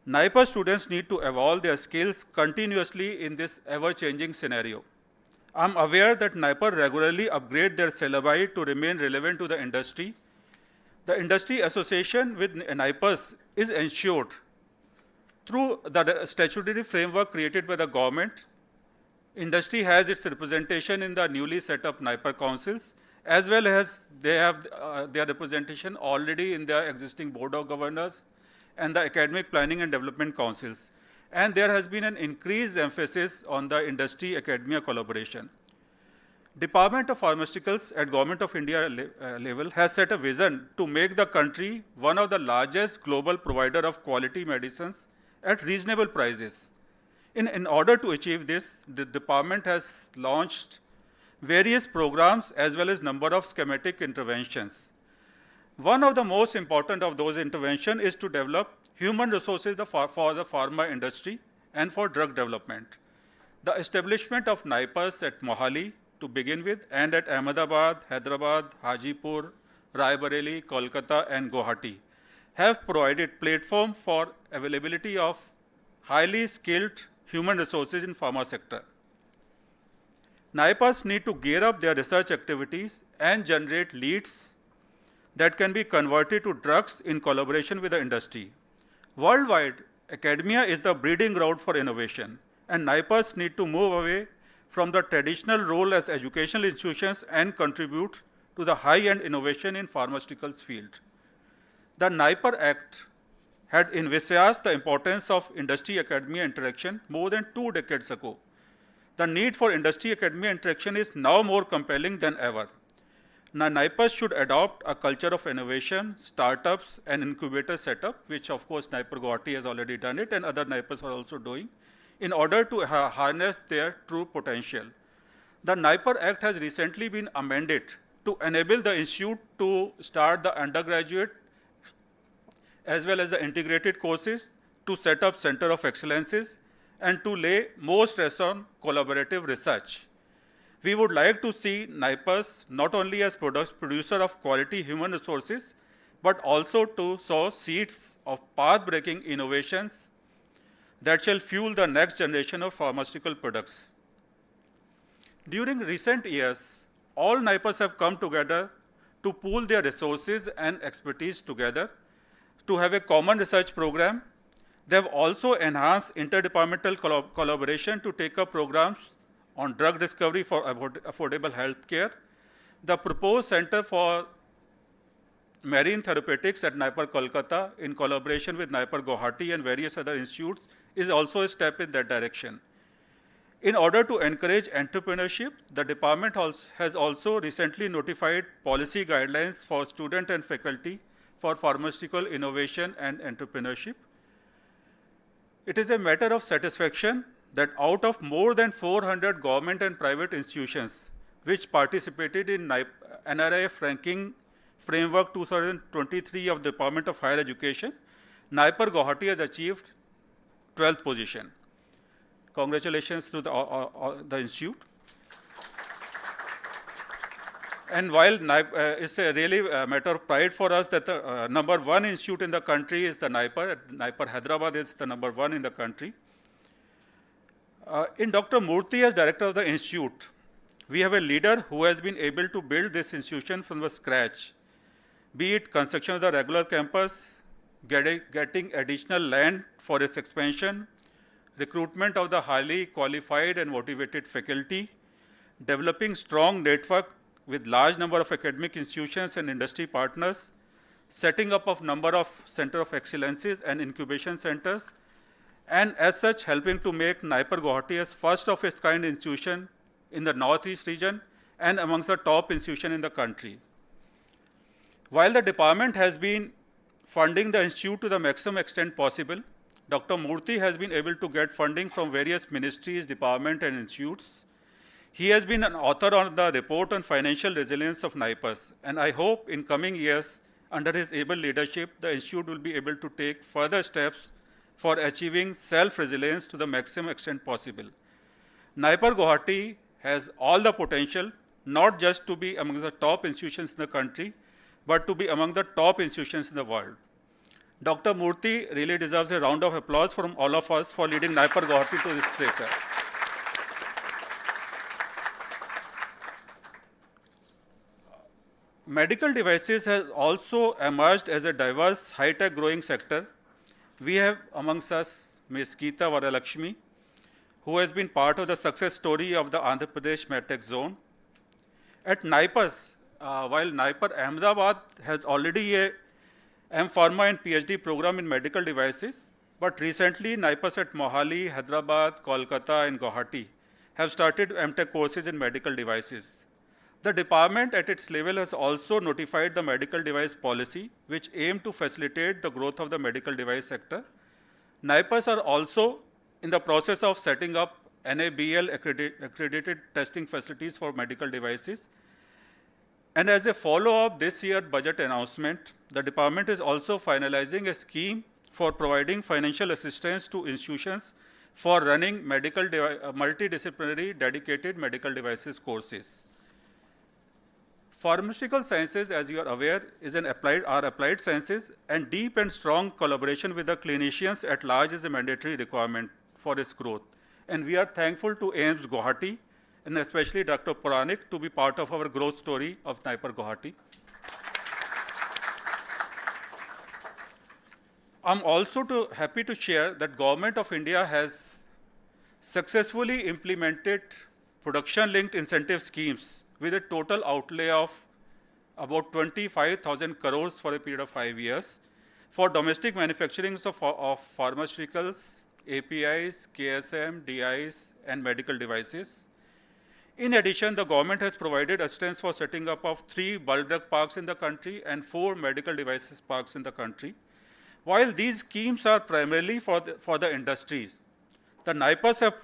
Speaker 3: NIPER students need to evolve their skills continuously in this ever-changing scenario. I'm aware that NIPER regularly upgrade their syllabi to remain relevant to the industry. The industry association with NIPERs is ensured through the statutory framework created by the government. Industry has its representation in the newly set up NIPER councils, as well as they have their representation already in the existing board of governors and the academic planning and development councils. And there has been an increased emphasis on the industry-academia collaboration. Department of Pharmaceuticals at Government of India level has set a vision to make the country one of the largest global provider of quality medicines at reasonable prices. In order to achieve this, the department has launched various programs as well as number of schematic interventions. One of the most important of those interventions is to develop human resources for the pharma industry and for drug development. The establishment of NIPERs at Mohali to begin with, and at Ahmedabad, Hyderabad, Hajipur, Raebareli, Kolkata, and Guwahati have provided platform for availability of highly skilled human resources in pharma sector. NIPERs need to gear up their research activities and generate leads that can be converted to drugs in collaboration with the industry. Worldwide, academia is the breeding ground for innovation, and NIPERs need to move away from the traditional role as educational institutions and contribute to the high-end innovation in pharmaceuticals field. The NIPER Act had envisaged the importance of industry-academia interaction more than 2 decades ago. The need for industry-academia interaction is now more compelling than ever. Now, NIPER should adopt a culture of innovation, startups, and incubator setup, which of course NIPER Guwahati has already done it, and other NIPERs are also doing, in order to harness their true potential. The NIPER Act has recently been amended to enable the institute to start the undergraduate as well as the integrated courses, to set up center of excellences, and to lay more stress on collaborative research. We would like to see NIPERs not only as producer of quality human resources, but also to sow seeds of path-breaking innovations that shall fuel the next generation of pharmaceutical products. During recent years, all NIPERs have come together to pool their resources and expertise together to have a common research program. They have also enhanced interdepartmental collaboration to take up programs on drug discovery for affordable health care. The proposed Center for Marine Therapeutics at NIPER Kolkata, in collaboration with NIPER Guwahati and various other institutes, is also a step in that direction. In order to encourage entrepreneurship, the department has also recently notified policy guidelines for student and faculty for pharmaceutical innovation and entrepreneurship. It is a matter of satisfaction that out of more than 400 government and private institutions which participated in NRIF ranking framework 2023 of the Department of Higher Education, NIPER Guwahati has achieved 12th position. Congratulations to the institute. And while it's a really matter of pride for us that the #1 institute in the country is the NIPER. NIPER Hyderabad is the #1 in the country. In Dr. Murthy as director of the institute, we have a leader who has been able to build this institution from the scratch, be it construction of the regular campus, getting additional land for its expansion, recruitment of the highly qualified and motivated faculty, developing strong network with large number of academic institutions and industry partners, setting up of number of center of excellences and incubation centers, and as such helping to make NIPER Guwahati as first of its kind institution in the Northeast region and amongst the top institution in the country. While the department has been funding the institute to the maximum extent possible, Dr. Murthy has been able to get funding from various ministries, departments, and institutes. He has been an author on the report on financial resilience of NIPERs, and I hope in coming years, under his able leadership, the institute will be able to take further steps for achieving self-resilience to the maximum extent possible. NIPER Guwahati has all the potential, not just to be among the top institutions in the country, but to be among the top institutions in the world. Dr. Murthy really deserves a round of applause from all of us for leading NIPER Guwahati to this stature. Medical devices has also emerged as a diverse, high-tech growing sector. We have amongst us Ms. Geeta Varalakshmi, who has been part of the success story of the Andhra Pradesh MedTech zone. At NIPERs, while NIPER Ahmedabad has already a M.Pharma and PhD program in medical devices, but recently NIPERs at Mohali, Hyderabad, Kolkata, and Guwahati have started MTech courses in medical devices. The department at its level has also notified the medical device policy, which aim to facilitate the growth of the medical device sector. NIPERs are also in the process of setting up NABL accredited testing facilities for medical devices. And as a follow-up this year's budget announcement, the department is also finalizing a scheme for providing financial assistance to institutions for running multidisciplinary dedicated medical devices courses. Pharmaceutical sciences, as you are aware, are applied sciences, and deep and strong collaboration with the clinicians at large is a mandatory requirement for its growth. And we are thankful to AIIMS Guwahati and especially Dr. Puranik to be part of our growth story of NIPER Guwahati. I'm also happy to share that Government of India has successfully implemented production-linked incentive schemes with a total outlay of about 25,000 crores for a period of 5 years for domestic manufacturing of pharmaceuticals, APIs, KSM, DIs, and medical devices. In addition, the government has provided assistance for setting up of 3 bulk drug parks in the country and 4 medical devices parks in the country. While these schemes are primarily for the industries, the NIPERs have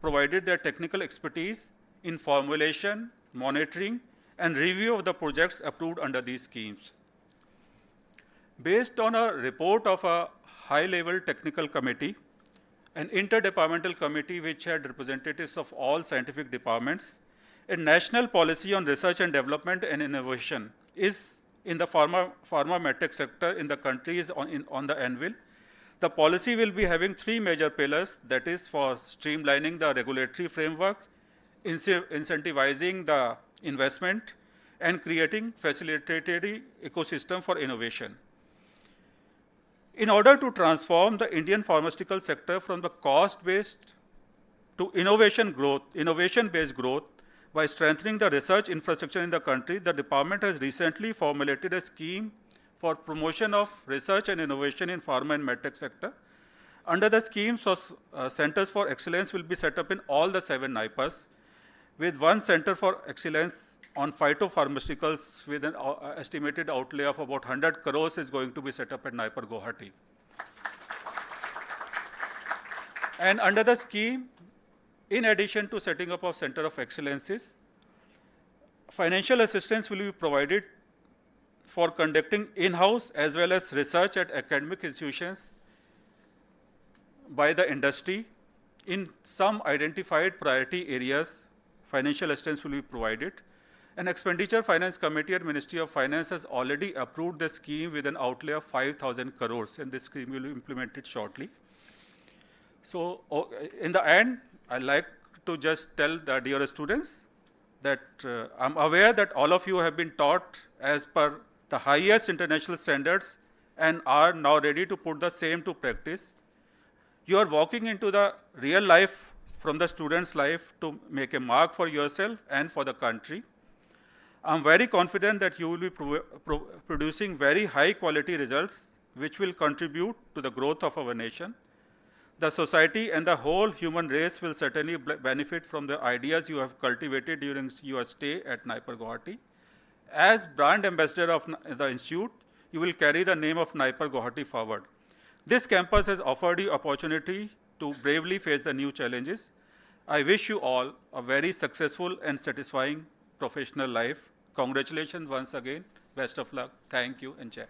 Speaker 3: provided their technical expertise in formulation, monitoring, and review of the projects approved under these schemes. Based on a report of a high-level technical committee, an interdepartmental committee which had representatives of all scientific departments, a national policy on research and development and innovation is in the pharma medtech sector in the country is on the anvil. The policy will be having 3 major pillars, that is for streamlining the regulatory framework, incentivizing the investment, and creating facilitatory ecosystem for innovation. In order to transform the Indian pharmaceutical sector from the cost-based to innovation-based growth, by strengthening the research infrastructure in the country, the department has recently formulated a scheme for promotion of research and innovation in pharma and medtech sector. Under the scheme, centers for excellence will be set up in all the 7 NIPERs, with 1 center for excellence on phytopharmaceuticals with an estimated outlay of about 100 crores is going to be set up at NIPER Guwahati. And under the scheme, in addition to setting up of Center of Excellences, financial assistance will be provided for conducting in-house as well as research at academic institutions by the industry. In some identified priority areas, financial assistance will be provided. An expenditure finance committee at Ministry of Finance has already approved the scheme with an outlay of 5,000 crores, and this scheme will be implemented shortly. So in the end, I'd like to just tell the dear students that I'm aware that all of you have been taught as per the highest international standards and are now ready to put the same to practice. You are walking into the real life from the student's life to make a mark for yourself and for the country. I'm very confident that you will be producing very high quality results which will contribute to the growth of our nation. The society and the whole human race will certainly benefit from the ideas you have cultivated during your stay at NIPER Guwahati. As brand ambassador of the institute, you will carry the name of NIPER Guwahati forward. This campus has offered you opportunity to bravely face the new challenges. I wish you all a very successful and satisfying professional life. Congratulations once again. Best of luck. Thank you and Jai.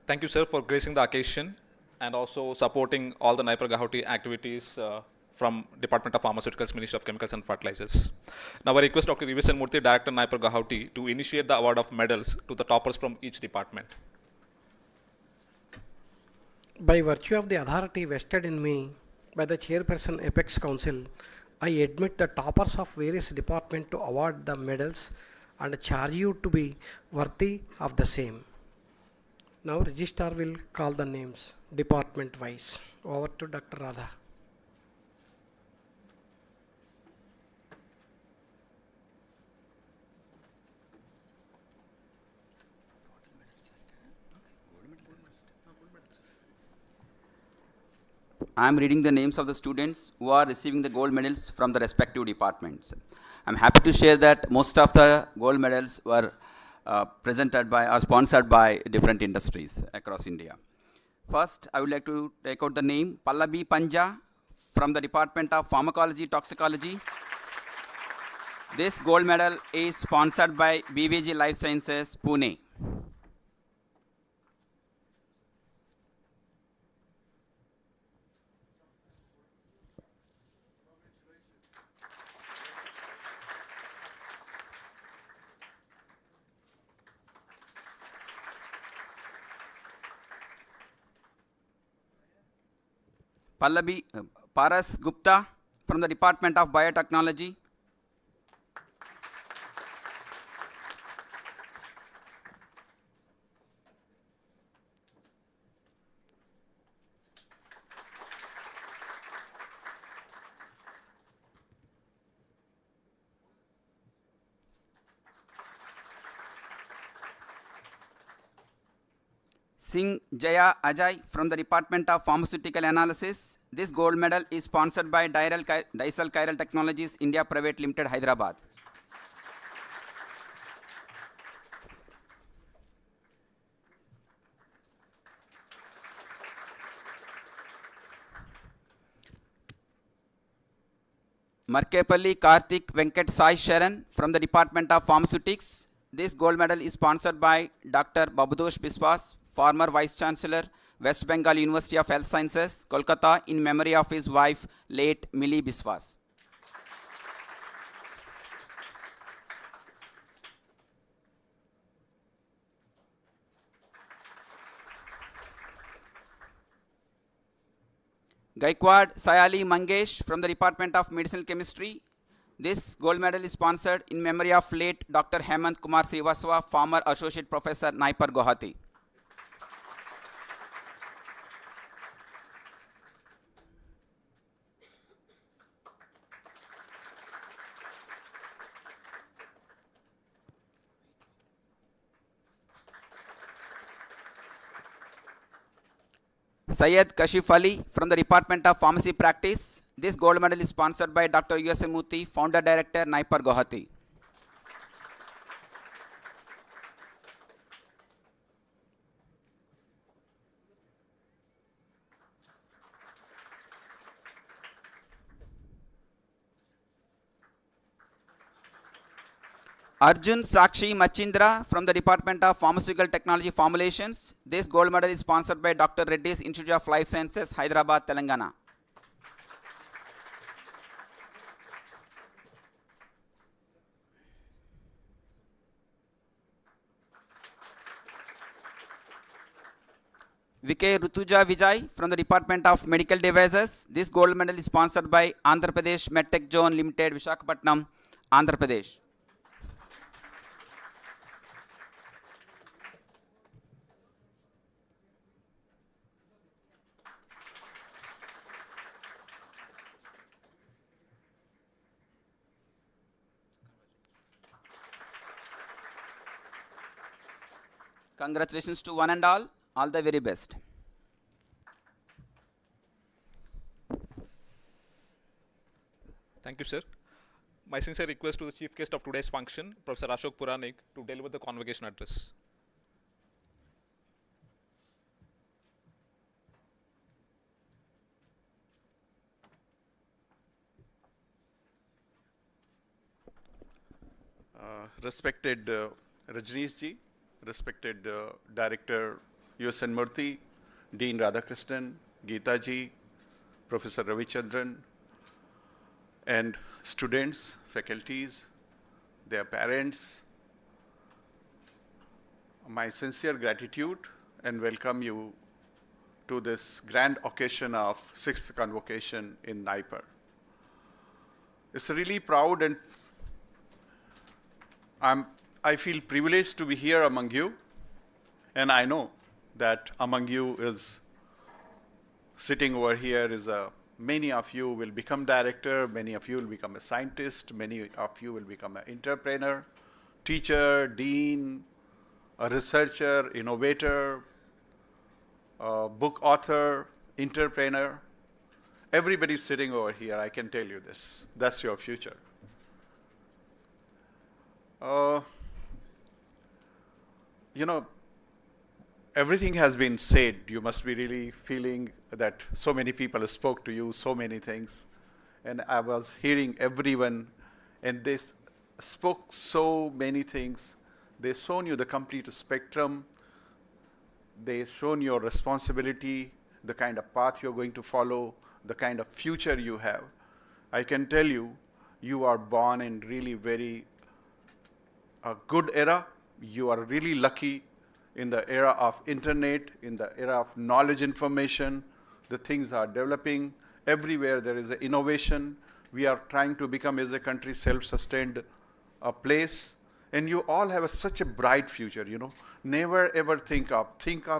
Speaker 2: Thank you, sir, for gracing the occasion and also supporting all the NIPER Guwahati activities from Department of Pharmaceuticals, Ministry of Chemicals and Fertilizers. Now I request Dr. Ivesan Murthy, Director NIPER Guwahati, to initiate the award of medals to the toppers from each department.
Speaker 4: By virtue of the authority vested in me by the Chairperson Apex Council, I admit the toppers of various departments to award the medals and charge you to be worthy of the same. Now Registrar will call the names department wise. Over to Dr. Radha.
Speaker 7: I am reading the names of the students who are receiving the gold medals from the respective departments. I am happy to share that most of the gold medals were presented by or sponsored by different industries across India. First, I would like to take out the name Pallabi Panja from the Department of Pharmacology Toxicology. This gold medal is sponsored by BVG Life Sciences, Pune. Paras Gupta from the Department of Biotechnology. Singh Jaya Ajay from the Department of Pharmaceutical Analysis. This gold medal is sponsored by Dysal Chiral Technologies India Private Limited, Hyderabad. Markepalli Karthik Venkat Sai Sharan from the Department of Pharmaceutics. This gold medal is sponsored by Dr. Babudosh Biswas, former Vice Chancellor, West Bengal University of Health Sciences, Kolkata, in memory of his wife, late Millie Biswas. Gaikwad Sayali Mangesh from the Department of Medicinal Chemistry. This gold medal is sponsored in memory of late Dr. Hemant Kumar Srivastava, former Associate Professor, NIPER, Guwahati. Syed Kashif Ali from the Department of Pharmacy Practice. This gold medal is sponsored by Dr. U.S. Murthy, Founder Director, NIPER, Guwahati. Arjun Sakshi Machindra from the Department of Pharmaceutical Technology Formulations. This gold medal is sponsored by Dr. Reddy's Institute of Life Sciences, Hyderabad, Telangana. VK Rutuja Vijay from the Department of Medical Devices. This gold medal is sponsored by Andhra Pradesh Medtech Zone Limited, Visakhapatnam, Andhra Pradesh. Congratulations to one and all the very best.
Speaker 2: Thank you, sir. My sincere request to the chief guest of today's function, Professor Ashok Puranik, to deliver the convocation address.
Speaker 8: Respected Rajneesh ji, respected Director U.S.N. Murthy, Dean Radhakrishnan, Geeta ji, Professor Ravichandran, and students, faculties, their parents, my sincere gratitude and welcome you to this grand occasion of 6th Convocation in NIPER. It's really proud and I feel privileged to be here among you, and I know that among you is sitting over here is many of you will become director, many of you will become a scientist, many of you will become an entrepreneur, teacher, dean, a researcher, innovator, book author, entrepreneur. Everybody sitting over here, I can tell you this. That's your future. You know, everything has been said. You must be really feeling that so many people spoke to you, so many things. And I was hearing everyone, and they spoke so many things. They shown you the complete spectrum. They shown your responsibility, the kind of path you're going to follow, the kind of future you have. I can tell you, you are born in really very a good era. You are really lucky in the era of internet, in the era of knowledge information. The things are developing. Everywhere there is an innovation. We are trying to become as a country self-sustained place. And you all have such a bright future, you know. Never ever think of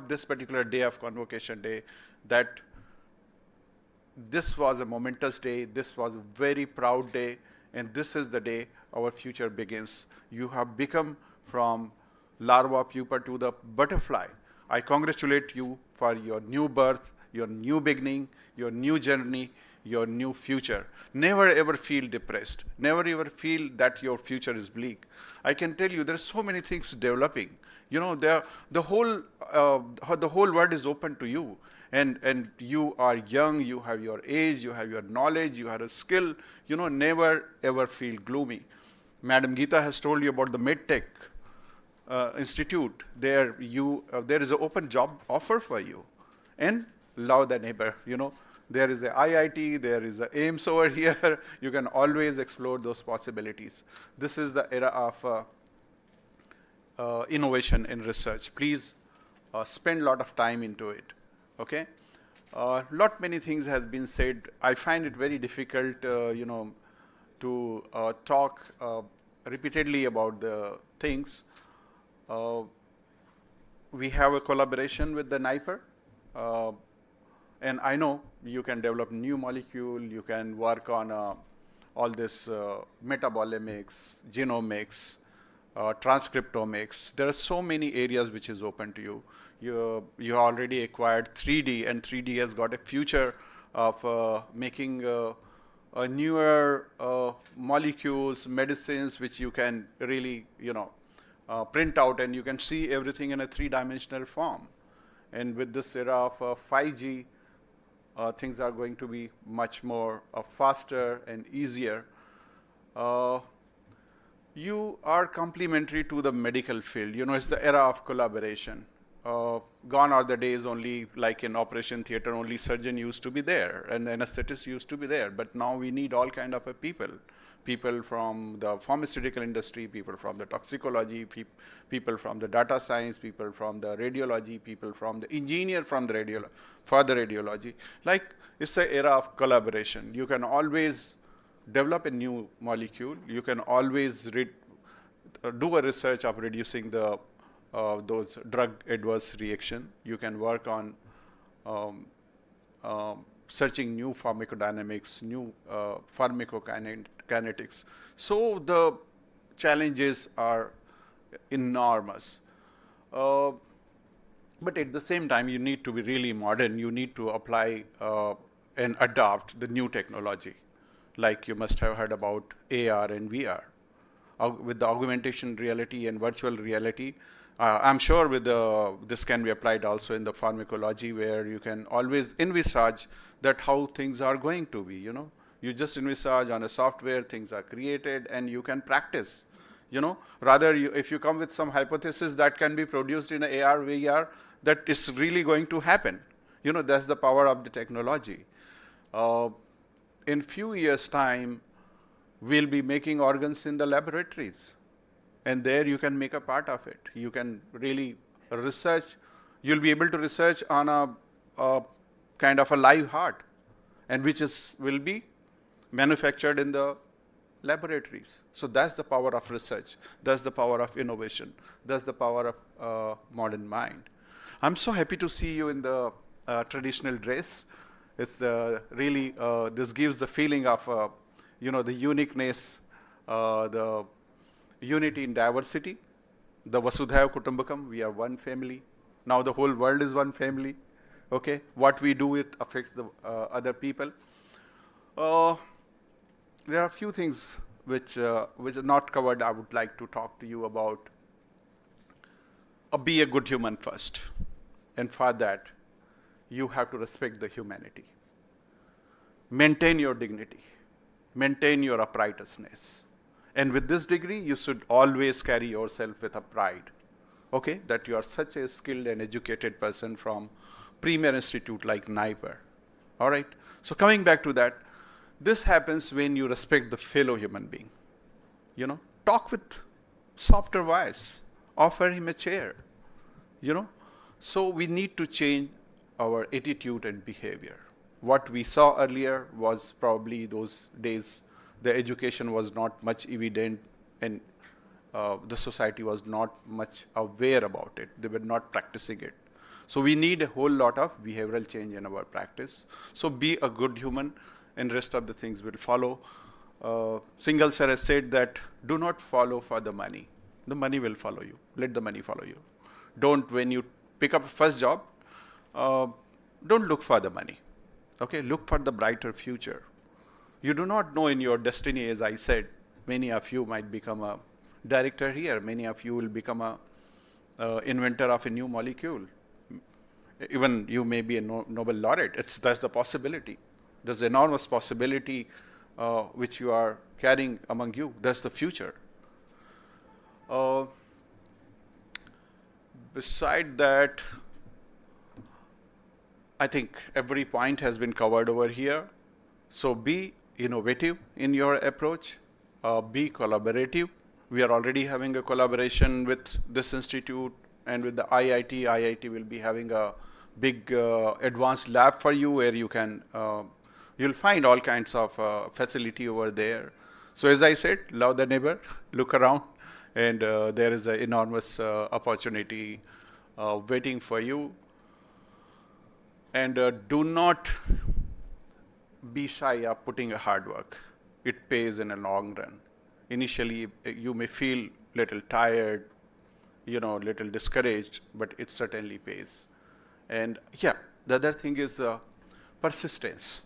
Speaker 8: this particular day of Convocation Day, that this was a momentous day, this was a very proud day, and this is the day our future begins. You have become from larva pupa to the butterfly. I congratulate you for your new birth, your new beginning, your new journey, your new future. Never ever feel depressed. Never ever feel that your future is bleak. I can tell you there's so many things developing. You know, the whole world is open to you. And you are young, you have your age, you have your knowledge, you have a skill. You know, never ever feel gloomy. Madam Geeta has told you about the MedTech Institute. There is an open job offer for you. And love the neighbor, you know. There is a IIT, there is a AIMS over here. You can always explore those possibilities. This is the era of innovation in research. Please spend a lot of time into it. Okay, many things has been said. I find it very difficult, you know, to talk repeatedly about the things. We have a collaboration with the NIPER, and I know you can develop new molecule. You can work on all this metabolomics, genomics, transcriptomics. There are so many areas which is open to you. You already acquired 3D, and 3D has got a future of making newer molecules, medicines, which you can really, you know, print out, and you can see everything in a three-dimensional form. And with this era of 5G, things are going to be much more faster and easier. You are complementary to the medical field. You know, it's the era of collaboration. Gone are the days only, like in operation theater, only surgeon used to be there and the anesthetist used to be there. But now we need all kind of people. People from the pharmaceutical industry, people from the toxicology, people from the data science, people from the radiology, people from the engineer from the radiology. Like, it's an era of collaboration. You can always develop a new molecule. You can always do a research of reducing the those drug adverse reaction. You can work on searching new pharmacodynamics, new pharmacokinetics. So the challenges are enormous. But at the same time, you need to be really modern. You need to apply and adopt the new technology. Like you must have heard about AR and VR. With the augmentation reality and virtual reality, I'm sure with this can be applied also in the pharmacology, where you can always envisage that how things are going to be, you know. You just envisage on a software, things are created, and you can practice, you know. Rather, if you come with some hypothesis that can be produced in a AR, VR, that is really going to happen. You know, that's the power of the technology. In few years' time, we'll be making organs in the laboratories. And there you can make a part of it. You can really research. You'll be able to research on a kind of a live heart, and which will be manufactured in the laboratories. So that's the power of research. That's the power of innovation. That's the power of modern mind. I'm so happy to see you in the traditional dress. It's really, this gives the feeling of, you know, the uniqueness, the unity in diversity, the Vasudhaiva Kutumbakam. We are one family. Now the whole world is one family. Okay, what we do, it affects the other people. There are a few things which are not covered. I would like to talk to you about. Be a good human first, and for that, you have to respect the humanity. Maintain your dignity. Maintain your uprightness. And with this degree, you should always carry yourself with a pride, okay, that you are such a skilled and educated person from premier institute like NIPER. All right. So coming back to that, this happens when you respect the fellow human being. You know, talk with softer voice, offer him a chair. You know, so we need to change our attitude and behavior. What we saw earlier was probably those days the education was not much evident, and the society was not much aware about it. They were not practicing it. So we need a whole lot of behavioral change in our practice. So be a good human, and rest of the things will follow. Singhal sir has said that do not follow for the money. The money will follow you. Let the money follow you. Don't, when you pick up a first job, don't look for the money. Okay, look for the brighter future. You do not know in your destiny, as I said, many of you might become a director here. Many of you will become a inventor of a new molecule. Even you may be a Nobel laureate. That's the possibility. There's enormous possibility which you are carrying among you. That's the future. Beside that, I think every point has been covered over here. So be innovative in your approach, be collaborative. We are already having a collaboration with this institute and with the IIT. IIT will be having a big advanced lab for you where you can, you'll find all kinds of facility over there. So as I said, love the neighbor, look around, and there is an enormous opportunity waiting for you. And do not be shy of putting a hard work. It pays in a long run. Initially, you may feel little tired, little discouraged, but it certainly pays. And yeah, the other thing is persistence.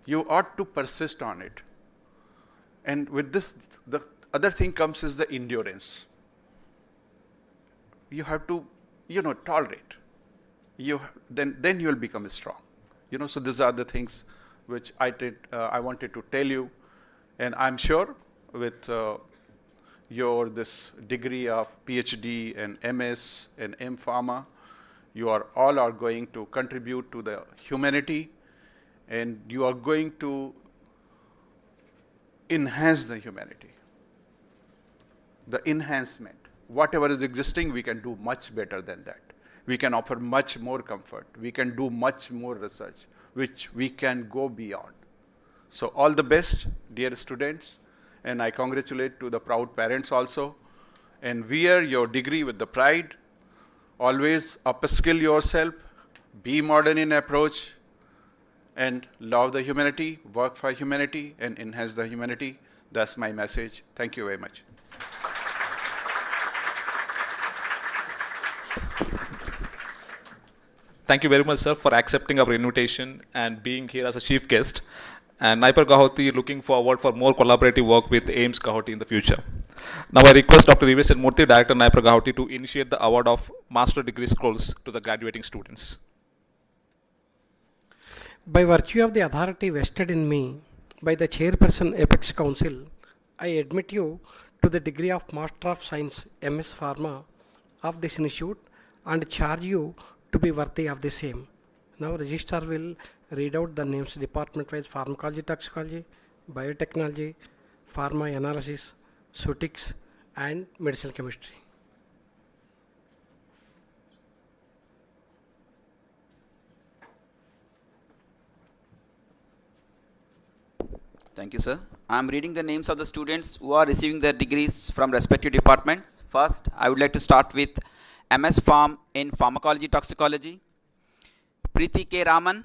Speaker 8: You ought to persist on it. And with this, the other thing comes is the endurance. You have to, tolerate. Then you will become strong. So these are the things which I wanted to tell you. And I'm sure with your this degree of PhD and MS and M.Pharma, you are all going to contribute to the humanity, and you are going to enhance the humanity. The enhancement. Whatever is existing, we can do much better than that. We can offer much more comfort. We can do much more research, which we can go beyond. So all the best, dear students, and I congratulate to the proud parents also. And wear your degree with the pride. Always upskill yourself, be modern in approach, and love the humanity, work for humanity, and enhance the humanity. That's my message. Thank you very much.
Speaker 2: Thank you very much, sir, for accepting our invitation and being here as a chief guest. And NIPER Guwahati looking forward for more collaborative work with AIMS Guwahati in the future. Now I request Dr. Guwahati Murthy, Director NIPER Guwahati, to initiate the award of Master Degree Scrolls to the graduating students.
Speaker 4: By virtue of the authority vested in me by the Chairperson Apex Council, I admit you to the degree of Master of Science MS Pharma of this institute and charge you to be worthy of the same. Now Registrar will read out the names department-wise: Pharmacology, Toxicology, Biotechnology, Pharma Analysis, Sutics, and Medicinal Chemistry.
Speaker 7: Thank you, sir. I am reading the names of the students who are receiving their degrees from respective departments. First, I would like to start with MS Pharm in Pharmacology Toxicology, Preeti K. Raman,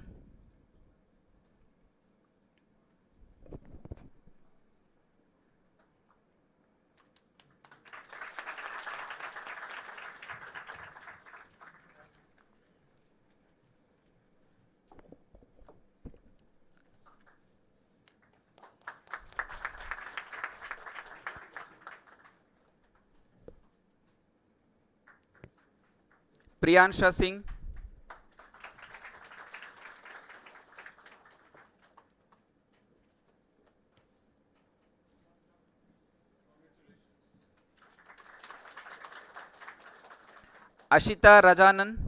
Speaker 7: Priyansha Singh, Ashita Rajanan,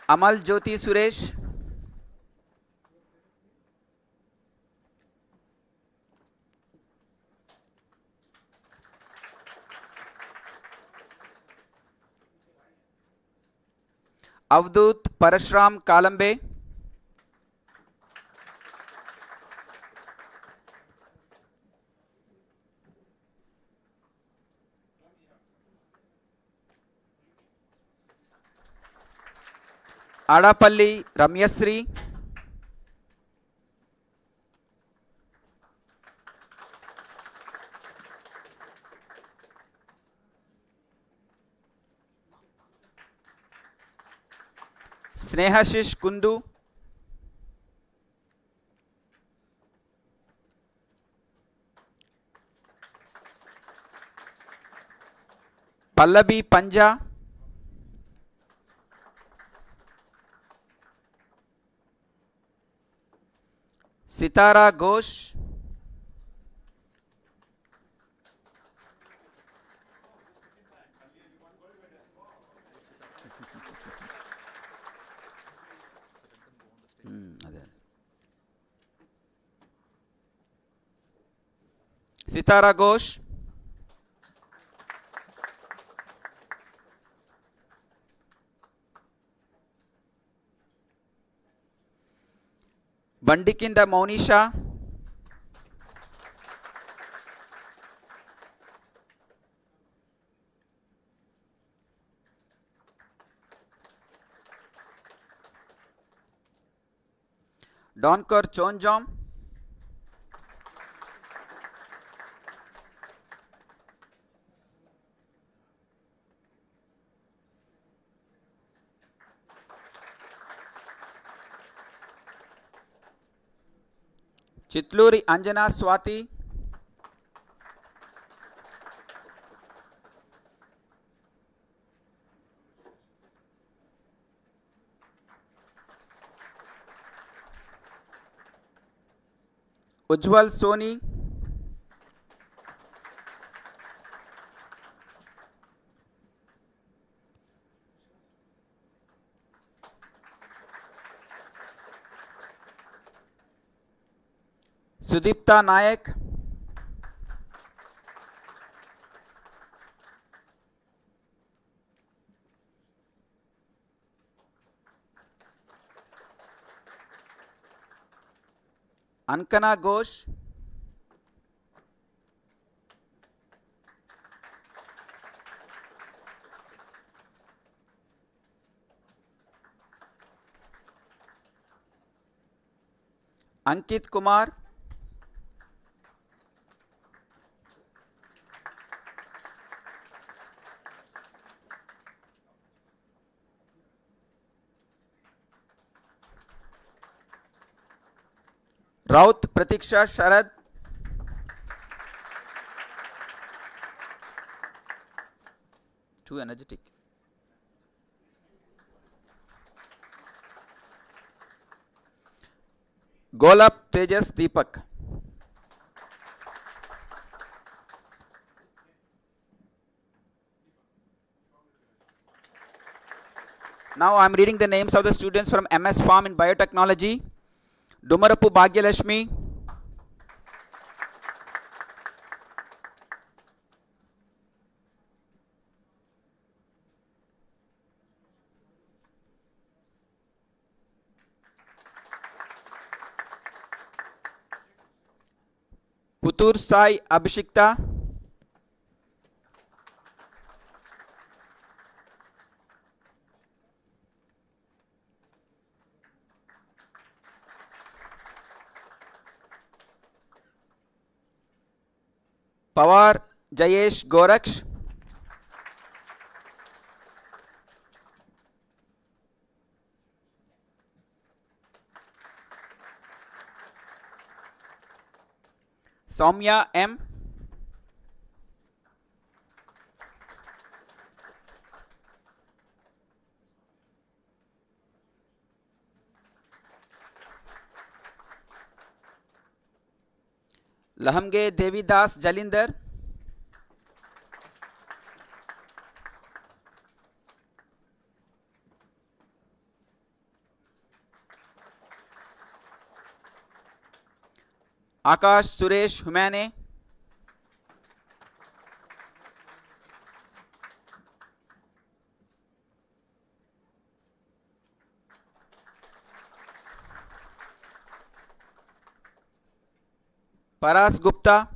Speaker 7: Amal Jyoti Suresh, Avdut Parashram Kalambe, Adapalli Ramyasri, Snehashish Kundu, Pallabi Panja, Sitara Ghosh, Sitara Ghosh, Bandikinda Maunisha, Donkor Chonjom, Chitluri Anjana Swati, Ujjwal Soni, Sudipta Nayak, Ankana Ghosh, Ankit Kumar, Raut Pratiksha Sharad, too energetic, Golap Tejas Deepak, now I am reading the names of the students from MS Pharm in Biotechnology. Dumarapu Bhagyalashmi, Putur Sai Abhishekta, Pawar Jayesh Goraksh, Soumya M, Lahamge Devidas Jalinder, Akash Suresh Humane, Paras Gupta,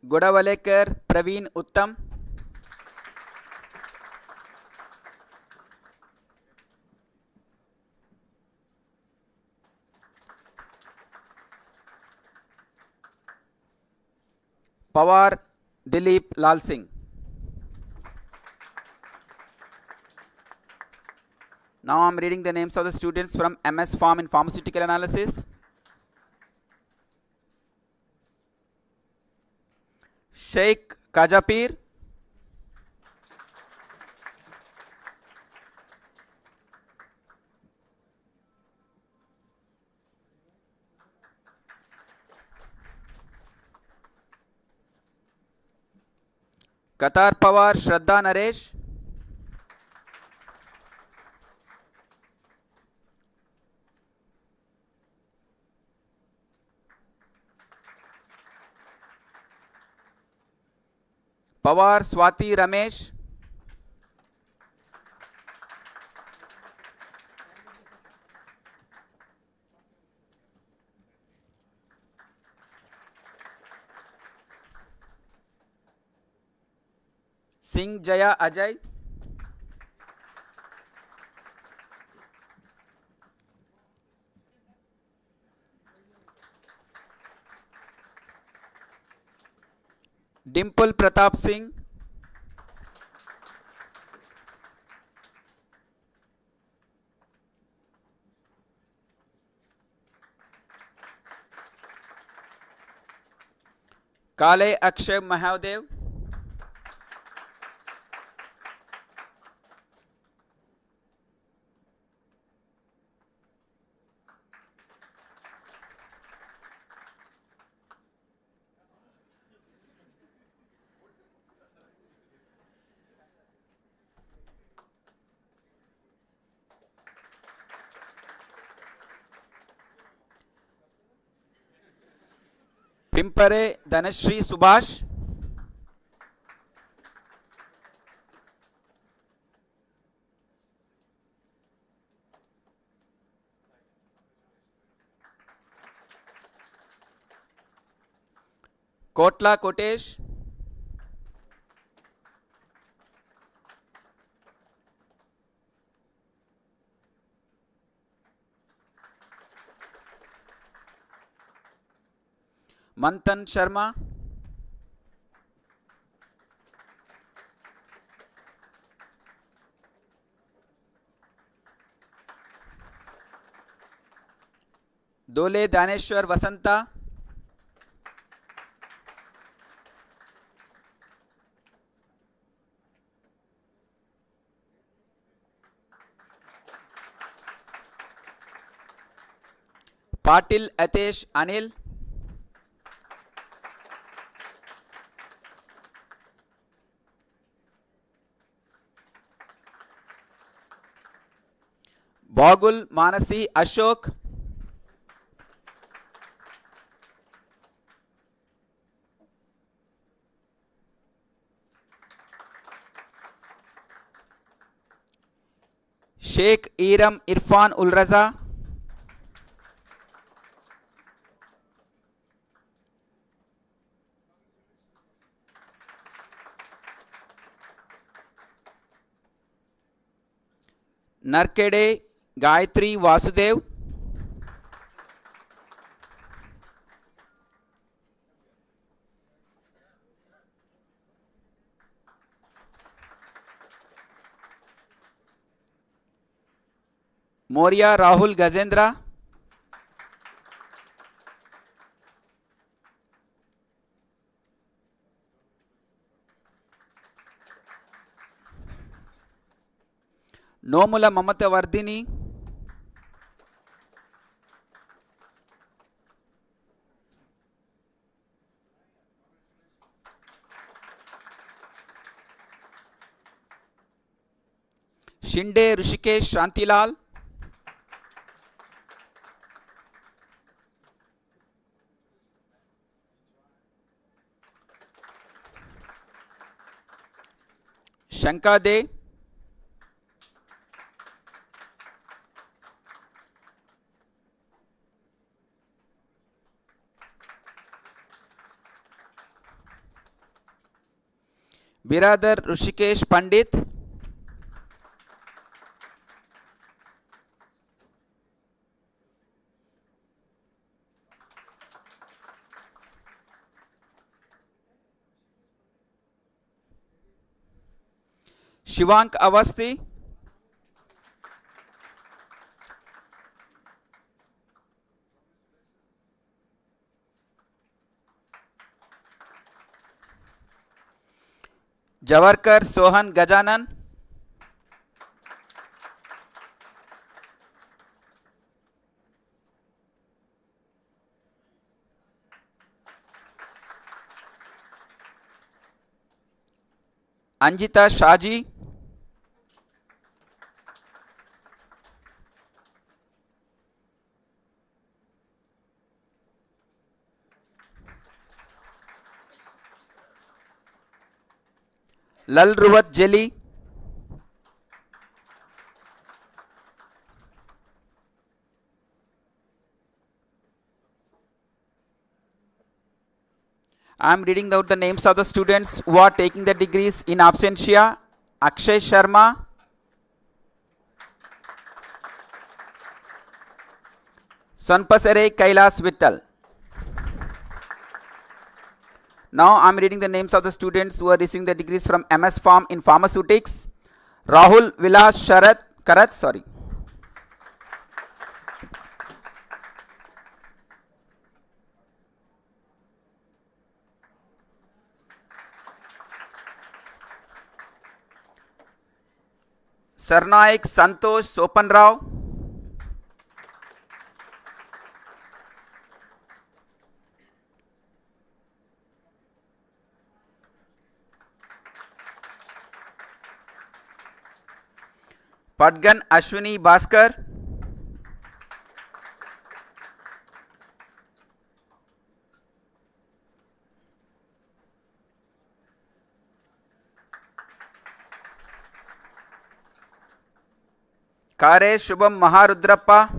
Speaker 7: Godavalekar Praveen Uttam, Pawar Dilip Lal Singh. Now I am reading the names of the students from MS Pharm in Pharmaceutical Analysis. Sheikh Kajapir, Qatar Pawar Shraddha Naresh, Pawar Swati Ramesh, Singh Jaya Ajay, Dimple Pratap Singh, Kale Akshay Mahadev, Pimpare Dhanashri Subhash, Kotla Kotesh, Manthan Sharma, Dole Daneshwar Vasanta, Patil Atesh Anil, Bogul Manasi Ashok, Sheikh Iram Irfan Ul Raza, Narkede Gayatri Vasudev, Moria Rahul Gajendra, Nomula Mamata Vardini, Shinde Rishikesh Shantilal, Shankade, Biradar Rushikesh Pandit, Shivank Avasti, Jawarkar Sohan Gajanan, Anjita Shaji, Lal Ruvat Jeli, I am reading out the names of the students who are taking the degrees in absentia. Akshay Sharma, Sonpasare Kailas Vittal. Now I am reading the names of the students who are receiving the degrees from MS Pharm in Pharmaceutics. Rahul Vilas Karat. Sarnaik Santosh Sopanrao, Padgan Ashwini Bhaskar, Kare Shubham Maharudrappa,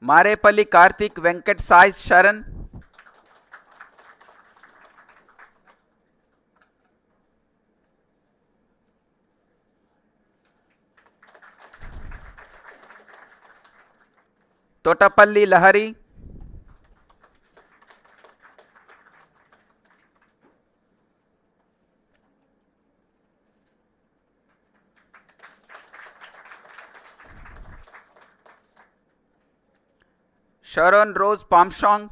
Speaker 7: Marepalli Karthik Venkat Sai Sharan, Totapalli Lahari, Sharon Rose Palmshong,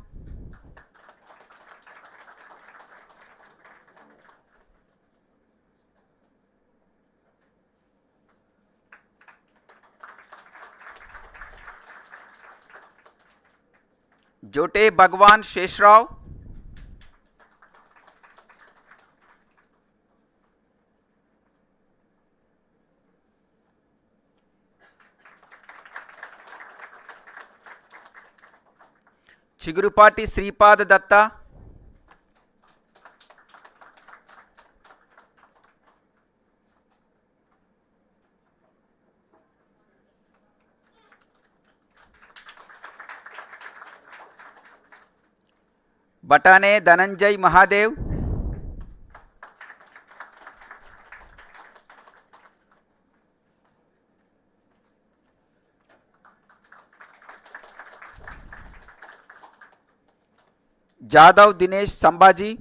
Speaker 7: Jote Bhagwan Sheshrao, Chigurupati Sripad Datta, Batane Dhananjay Mahadev, Jadav Dinesh Sambhaji,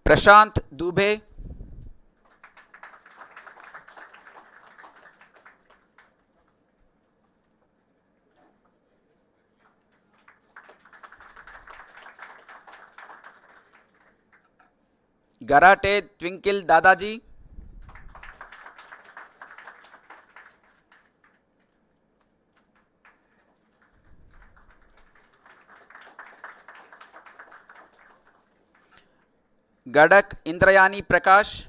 Speaker 7: Prashant Dubey, Garate Twinkle Dadaji, Gadak Indrayani Prakash,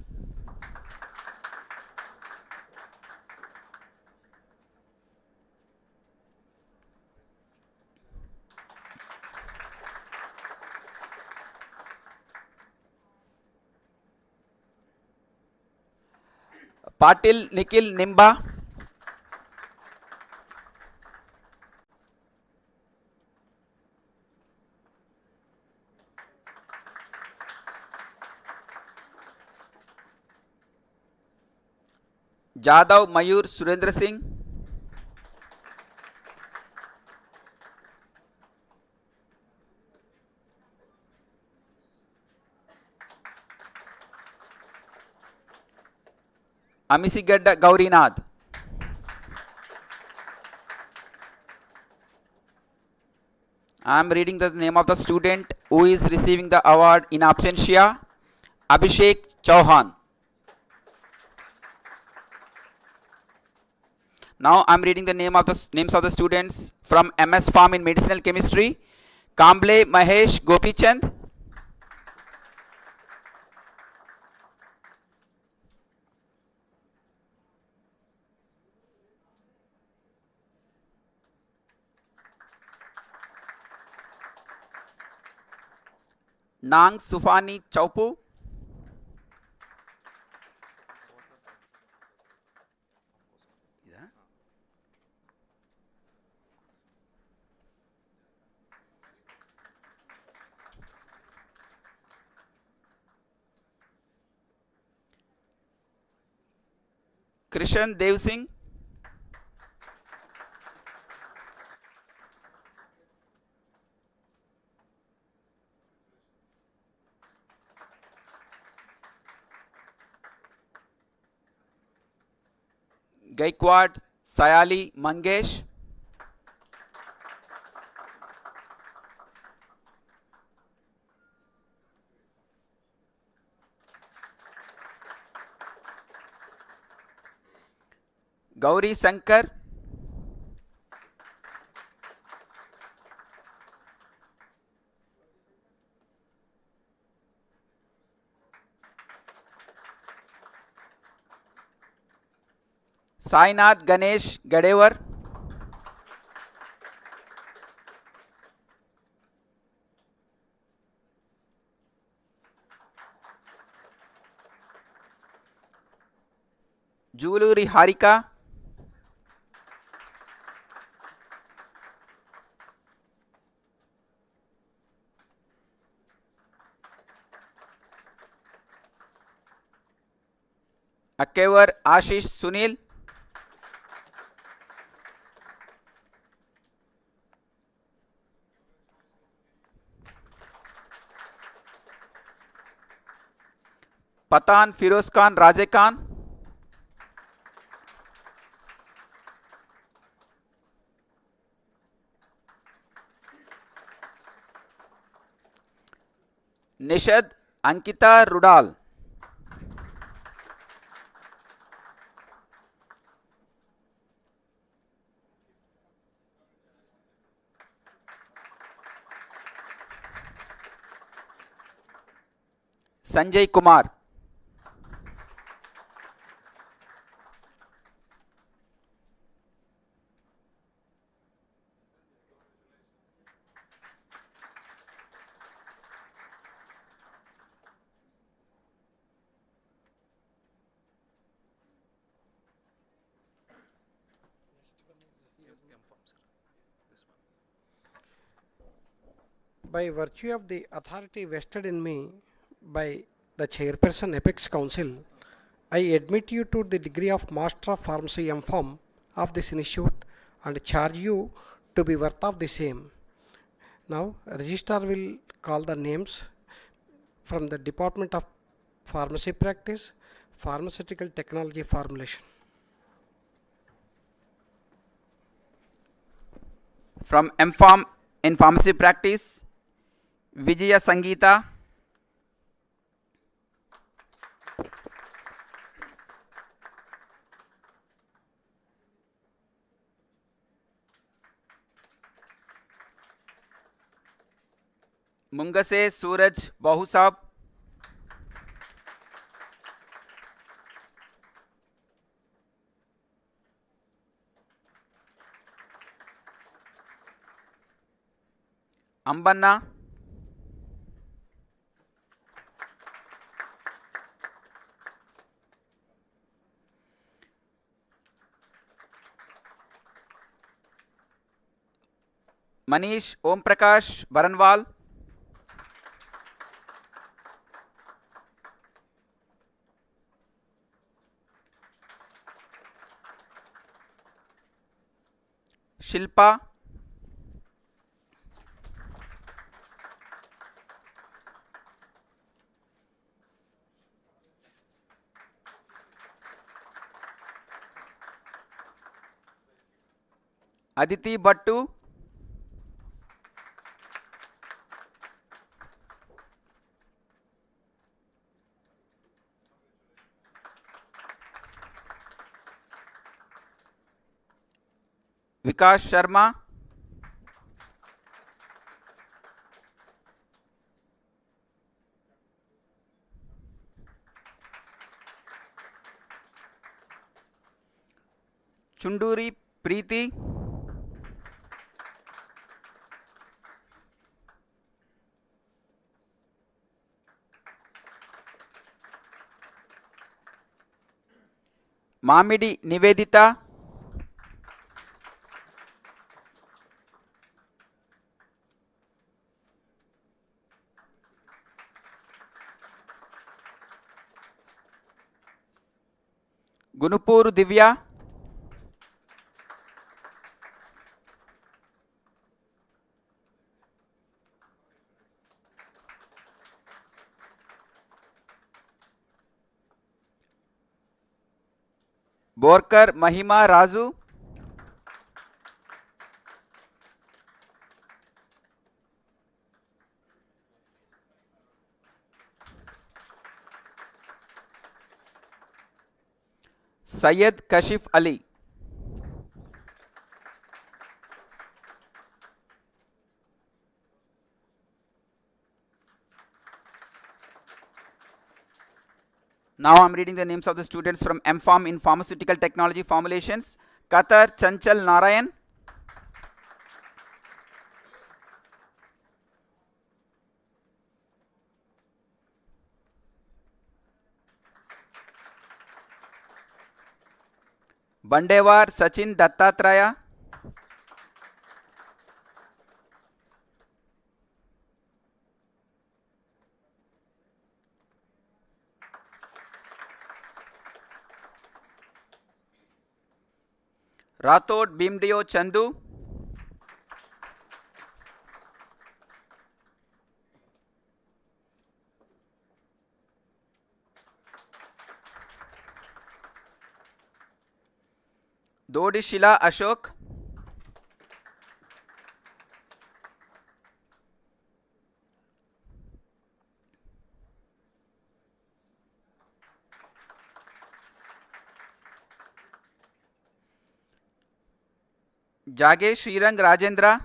Speaker 7: Patil Nikhil Nimba, Jadav Mayur Surendra Singh, Amisigadda Gaurinath. I am reading the name of the student who is receiving the award in absentia, Abhishek Chauhan. Now I am reading the names of the students from MS Pharm in Medicinal Chemistry, Kamble Mahesh Gopichand, Nang Sufani Chaupu, Krishan Dev Singh, Gaikwad Sayali Mangesh, Gauri Sankar, Sainath Ganesh Gadevar, Juluri Harika, Akevar Ashish Sunil, Patan Firoz Khan Raje Khan, Nishad Ankita Rudal, Sanjay Kumar,
Speaker 4: By virtue of the authority vested in me by the Chairperson Apex Council, I admit you to the degree of Master of Pharmacy M.Pharm of this institute and charge you to be worth of the same. Now, Registrar will call the names from the Department of Pharmacy Practice, Pharmaceutical Technology Formulation.
Speaker 7: from M.Pharm in Pharmacy Practice, Vijaya Sangeeta, Mungase Suraj Bahusab, Ambanna, Manish Om Prakash Baranwal, Shilpa, Aditi Bhattu, Vikas Sharma, Chunduri Preeti, Mamidi Nivedita, Gunupur Divya, Borkar Mahima Razu, Syed Kashif Ali, now I am reading the names of the students from M.Pharm in Pharmaceutical Technology Formulations. Qatar Chanchal Narayan, Bandewar Sachin Dattatraya, Rathod Bhimdio Chandu, Dodishila Ashok, Jage Srirang Rajendra,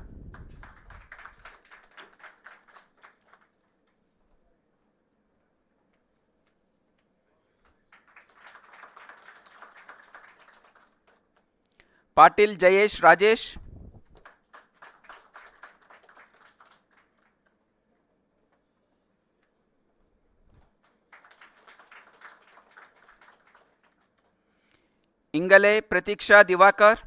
Speaker 7: Patil Jayesh Rajesh, Ingale Pratiksha Divakar,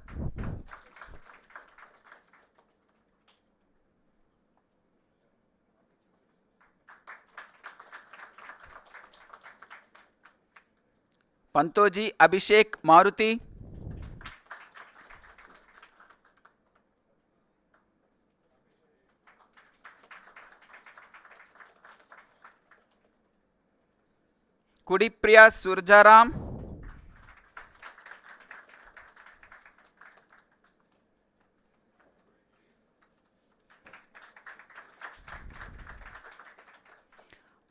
Speaker 7: Pantoji Abhishek Maruti, Kudipriya Surjaram,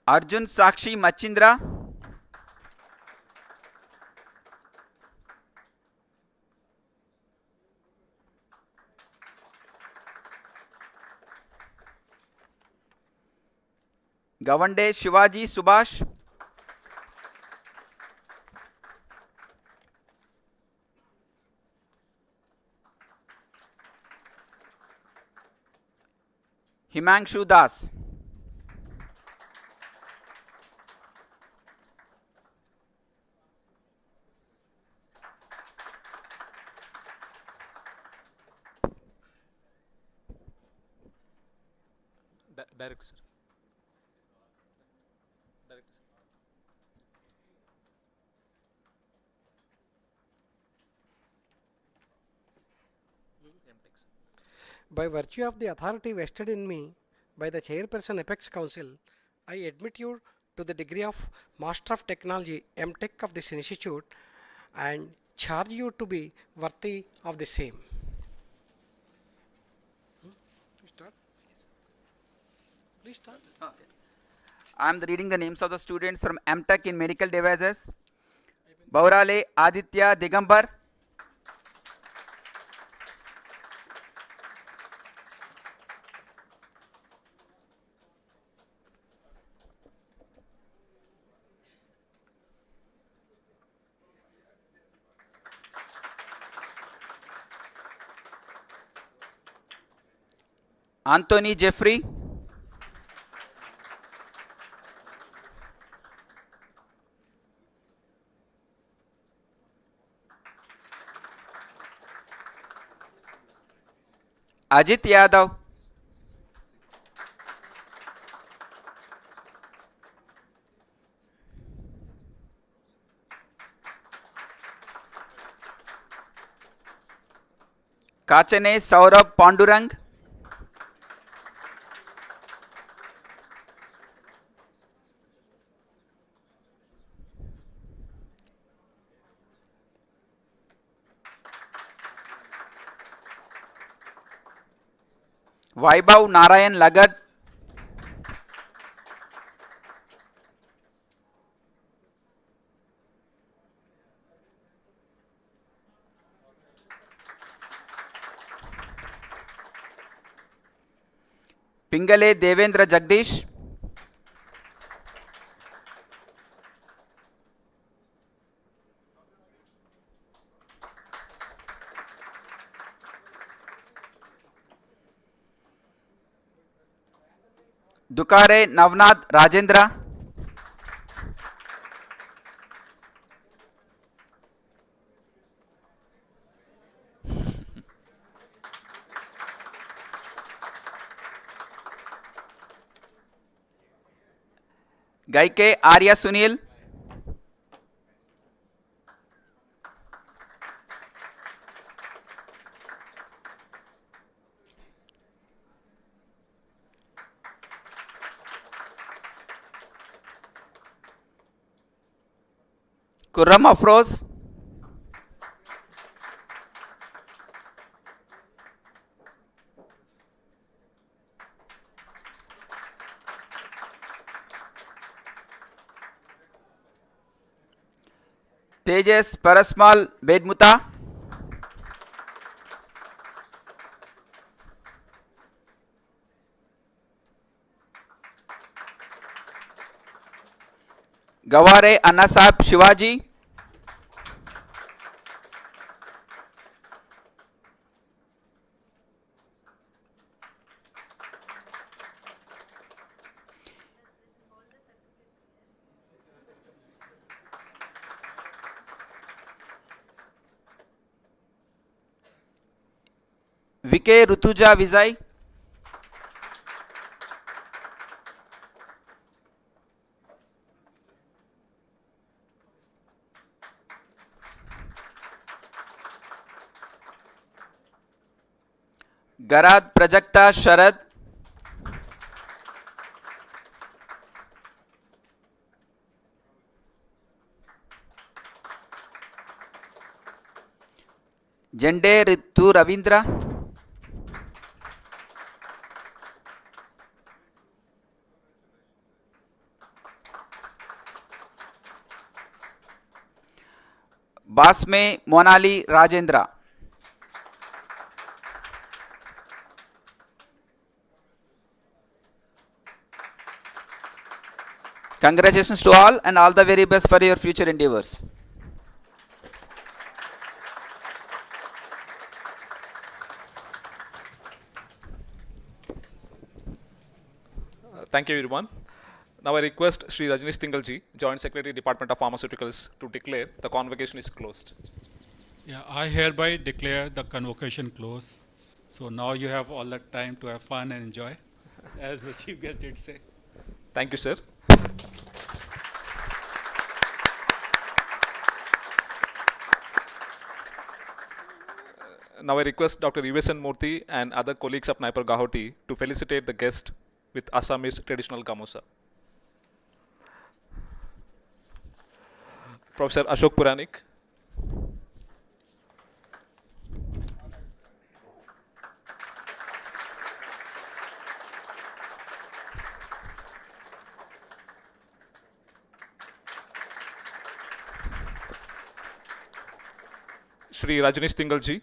Speaker 7: Arjun Sakshi Machindra, Gavande Shivaji Subhash, Himanshu Das.
Speaker 2: Direct, sir. Direct, sir. M.Tech, sir.
Speaker 4: By virtue of the authority vested in me by the Chairperson Apex Council, I admit you to the degree of Master of Technology M.Tech of this institute and charge you to be worthy of the same. Start. Please start.
Speaker 7: Okay. I am reading the names of the students from M.Tech in Medical Devices. Baurale Aditya Digambar. Anthony Jeffrey. Ajit Yadav. Kachane Saurabh Pandurang. Vaibhav Narayan Lagat. Pingale Devendra Jagdish. Dukare Navnath Rajendra. Gaike Arya Sunil. Kurram Afroz. Tejas Parasmal Bedmuta. Gaware Annasab Shivaji. Vike Rutuja Vizai. Garad Prajakta Sharad. Jende Ritu Ravindra. Basme Monali Rajendra. Congratulations to all the very best for your future endeavors.
Speaker 2: Thank you, everyone. Now I request Sri Rajnish Tingalji, Joint Secretary, Department of Pharmaceuticals, to declare the convocation is closed.
Speaker 3: Yeah, I hereby declare the convocation closed. So now you have all the time to have fun and enjoy, as the chief guest did say.
Speaker 2: Thank you, sir. Now I request Dr. Yuvesan Murthy and other colleagues of NIPER Guwahati to felicitate the guest with Assamese traditional gamusa. Professor Ashok Puranik. Shri Rajnish Tingalji.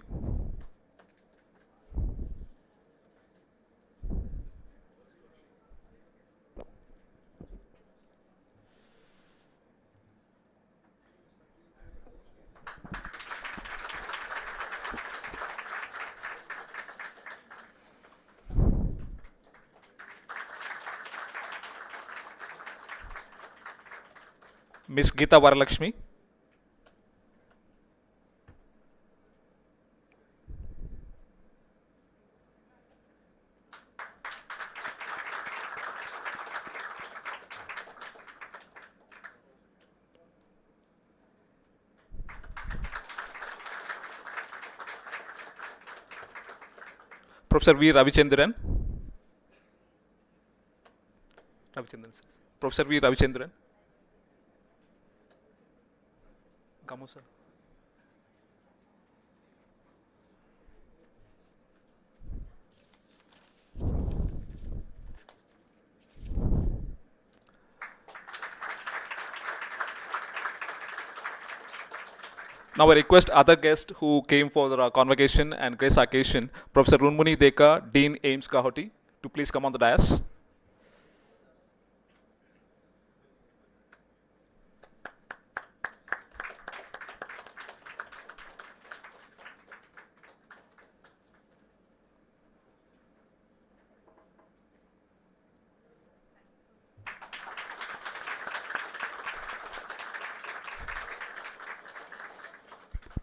Speaker 2: Miss Geeta Varalakshmi. Professor V. Ravichandran. Professor V. Ravichandran. Gamusa. Now I request other guests who came for the convocation and grace occasion, Professor Runmuni Deka, Dean AIMS Guwahati, to please come on the dais.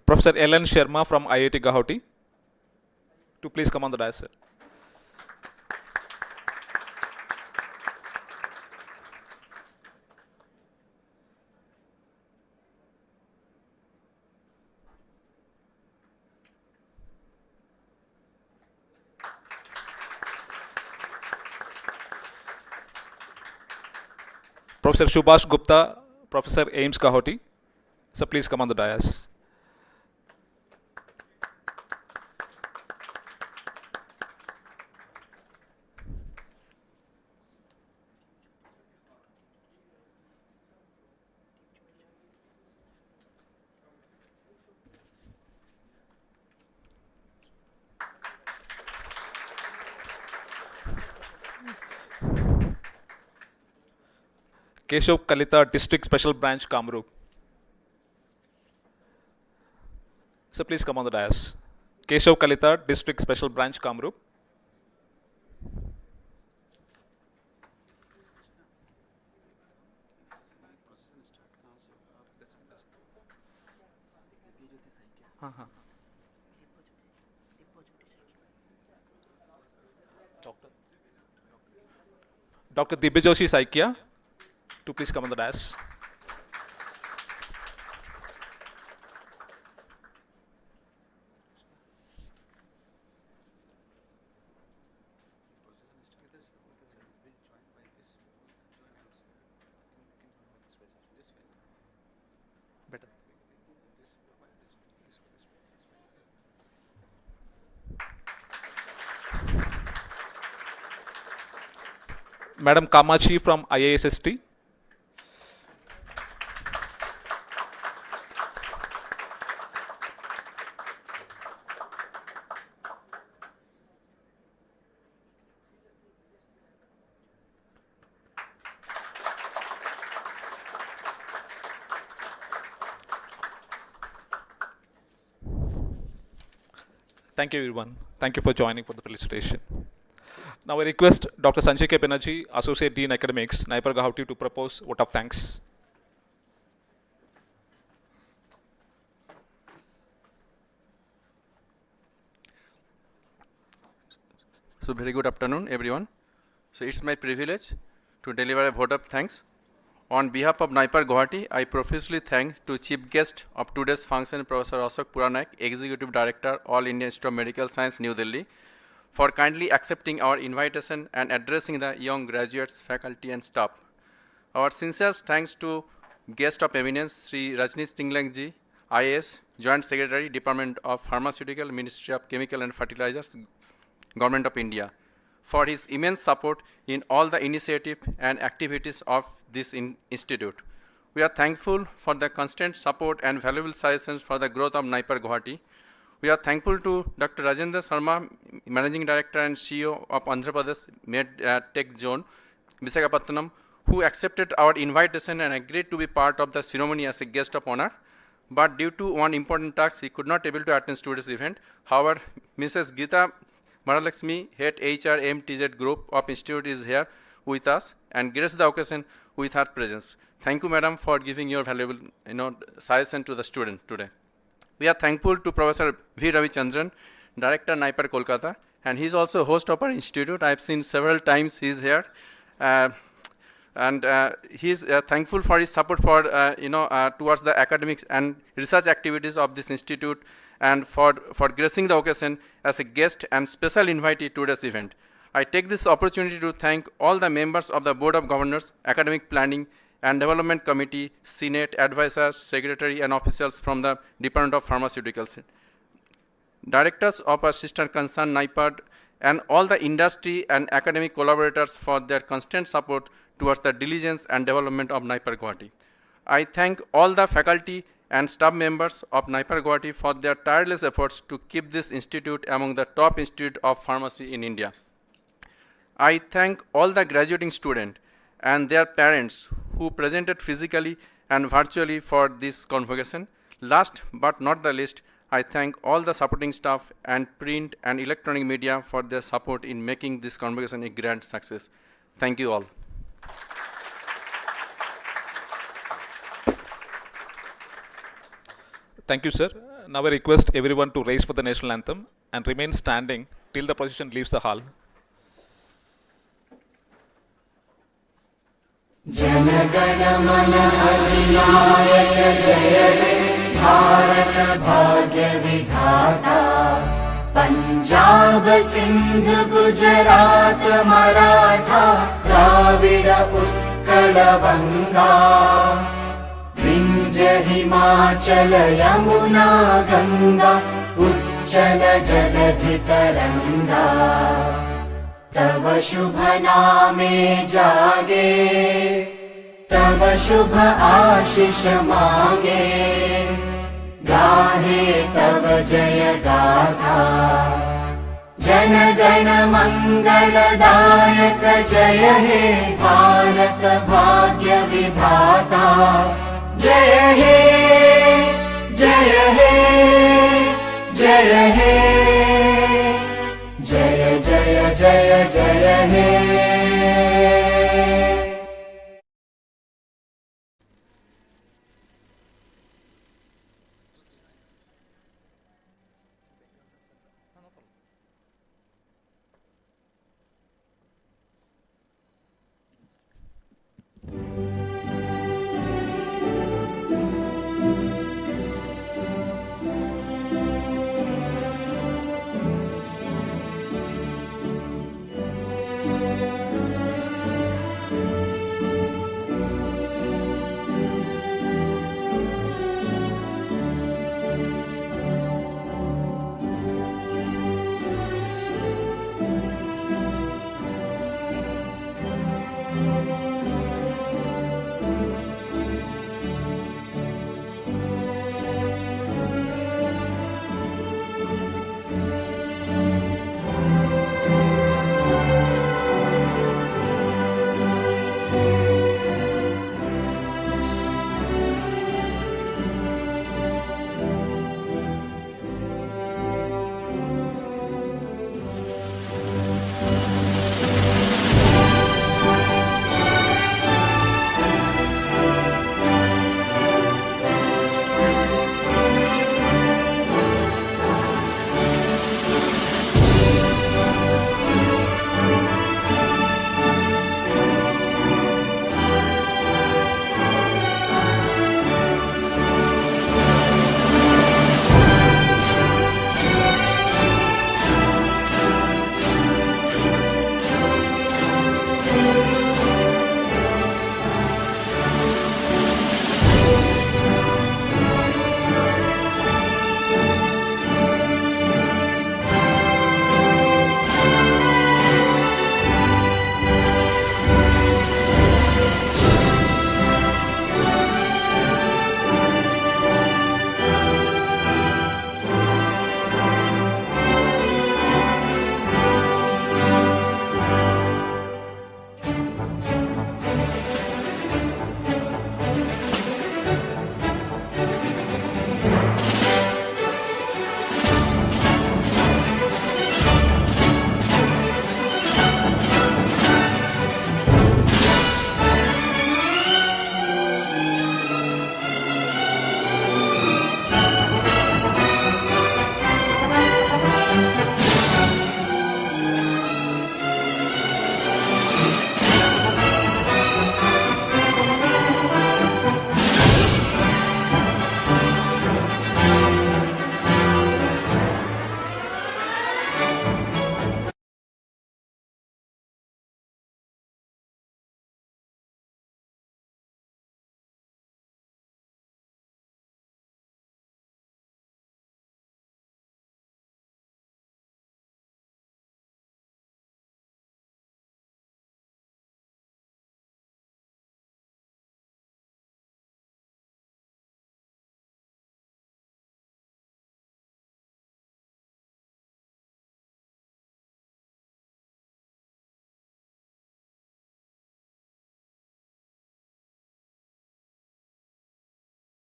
Speaker 2: Professor Ellen Sharma from IIT Guwahati, to please come on the dais, sir. Professor Subhash Gupta, Professor AIMS Guwahati, so please come on the dais. Keshav Kalita, District Special Branch, Kamrup. So please come on the dais. Keshav Kalita, District Special Branch, Kamrup. Dr. Dibyajoshi Saikia, to please come on the dais. Madam Kamachi from IASST. Thank you, everyone. Thank you for joining for the felicitation. Now I request Dr. Sanjay K. Banerjee, Associate Dean Academics, NIPER Guwahati, to propose vote of thanks.
Speaker 9: So very good afternoon, everyone. So it's my privilege to deliver a vote of thanks. On behalf of NIPER Guwahati, I profusely thank to chief guest of today's function, Professor Ashok Puranak, Executive Director, All India Institute of Medical Science, New Delhi, for kindly accepting our invitation and addressing the young graduates, faculty and staff. Our sincere thanks to guest of eminence, Sri Rajneesh Tinglangji, IAS, Joint Secretary, Department of Pharmaceutical, Ministry of Chemical and Fertilizers, Government of India, for his immense support in all the initiative and activities of this institute. We are thankful for the constant support and valuable suggestions for the growth of NIPER Guwahati. We are thankful to Dr. Rajendra Sharma, Managing Director and CEO of Andhra Pradesh Med Tech Zone, Visakhapatnam, who accepted our invitation and agreed to be part of the ceremony as a guest of honor. But due to one important task, he could not able to attend today's event. However, Mrs. Geeta Maralakshmi, Head HR MTZ Group of Institute, is here with us and graced the occasion with her presence. Thank you, madam, for giving your valuable suggestion to the student today. We are thankful to Professor V. Ravichandran, Director NIPER Kolkata, and he is also host of our institute. I have seen several times he is here. He is thankful for his support for towards the academics and research activities of this institute, and for gracing the occasion as a guest and special invitee to today's event. I take this opportunity to thank all the members of the Board of Governors, Academic Planning and Development Committee, Senate, Advisors, Secretary and officials from the Department of Pharmaceuticals, directors of our sister concern NIPER, and all the industry and academic collaborators for their constant support towards the diligence and development of NIPER Guwahati. I thank all the faculty and staff members of NIPER Guwahati for their tireless efforts to keep this institute among the top institutes of pharmacy in India. I thank all the graduating students and their parents who presented physically and virtually for this convocation. Last but not the least, I thank all the supporting staff and print and electronic media for their support in making this convocation a grand success. Thank you all.
Speaker 2: Thank you, sir. Now I request everyone to raise for the national anthem and remain standing till the procession leaves the hall.
Speaker 1: जनगण मन अधिनायक जय हे भारत भाग्य विधाता पंजाब सिंध गुजरात मराठा द्राविड उत्कल बंगा विंध्य हिमाचल यमुना गंगा उच्चल जलधि तरंगा तव शुभ नामे जागे तव शुभ आशीष मांगे गाहे तव जय गाथा जन गण मंगलदायक जय हे भारत भाग्य विधाता जय हे जय हे जय हे जय जय जय जय हे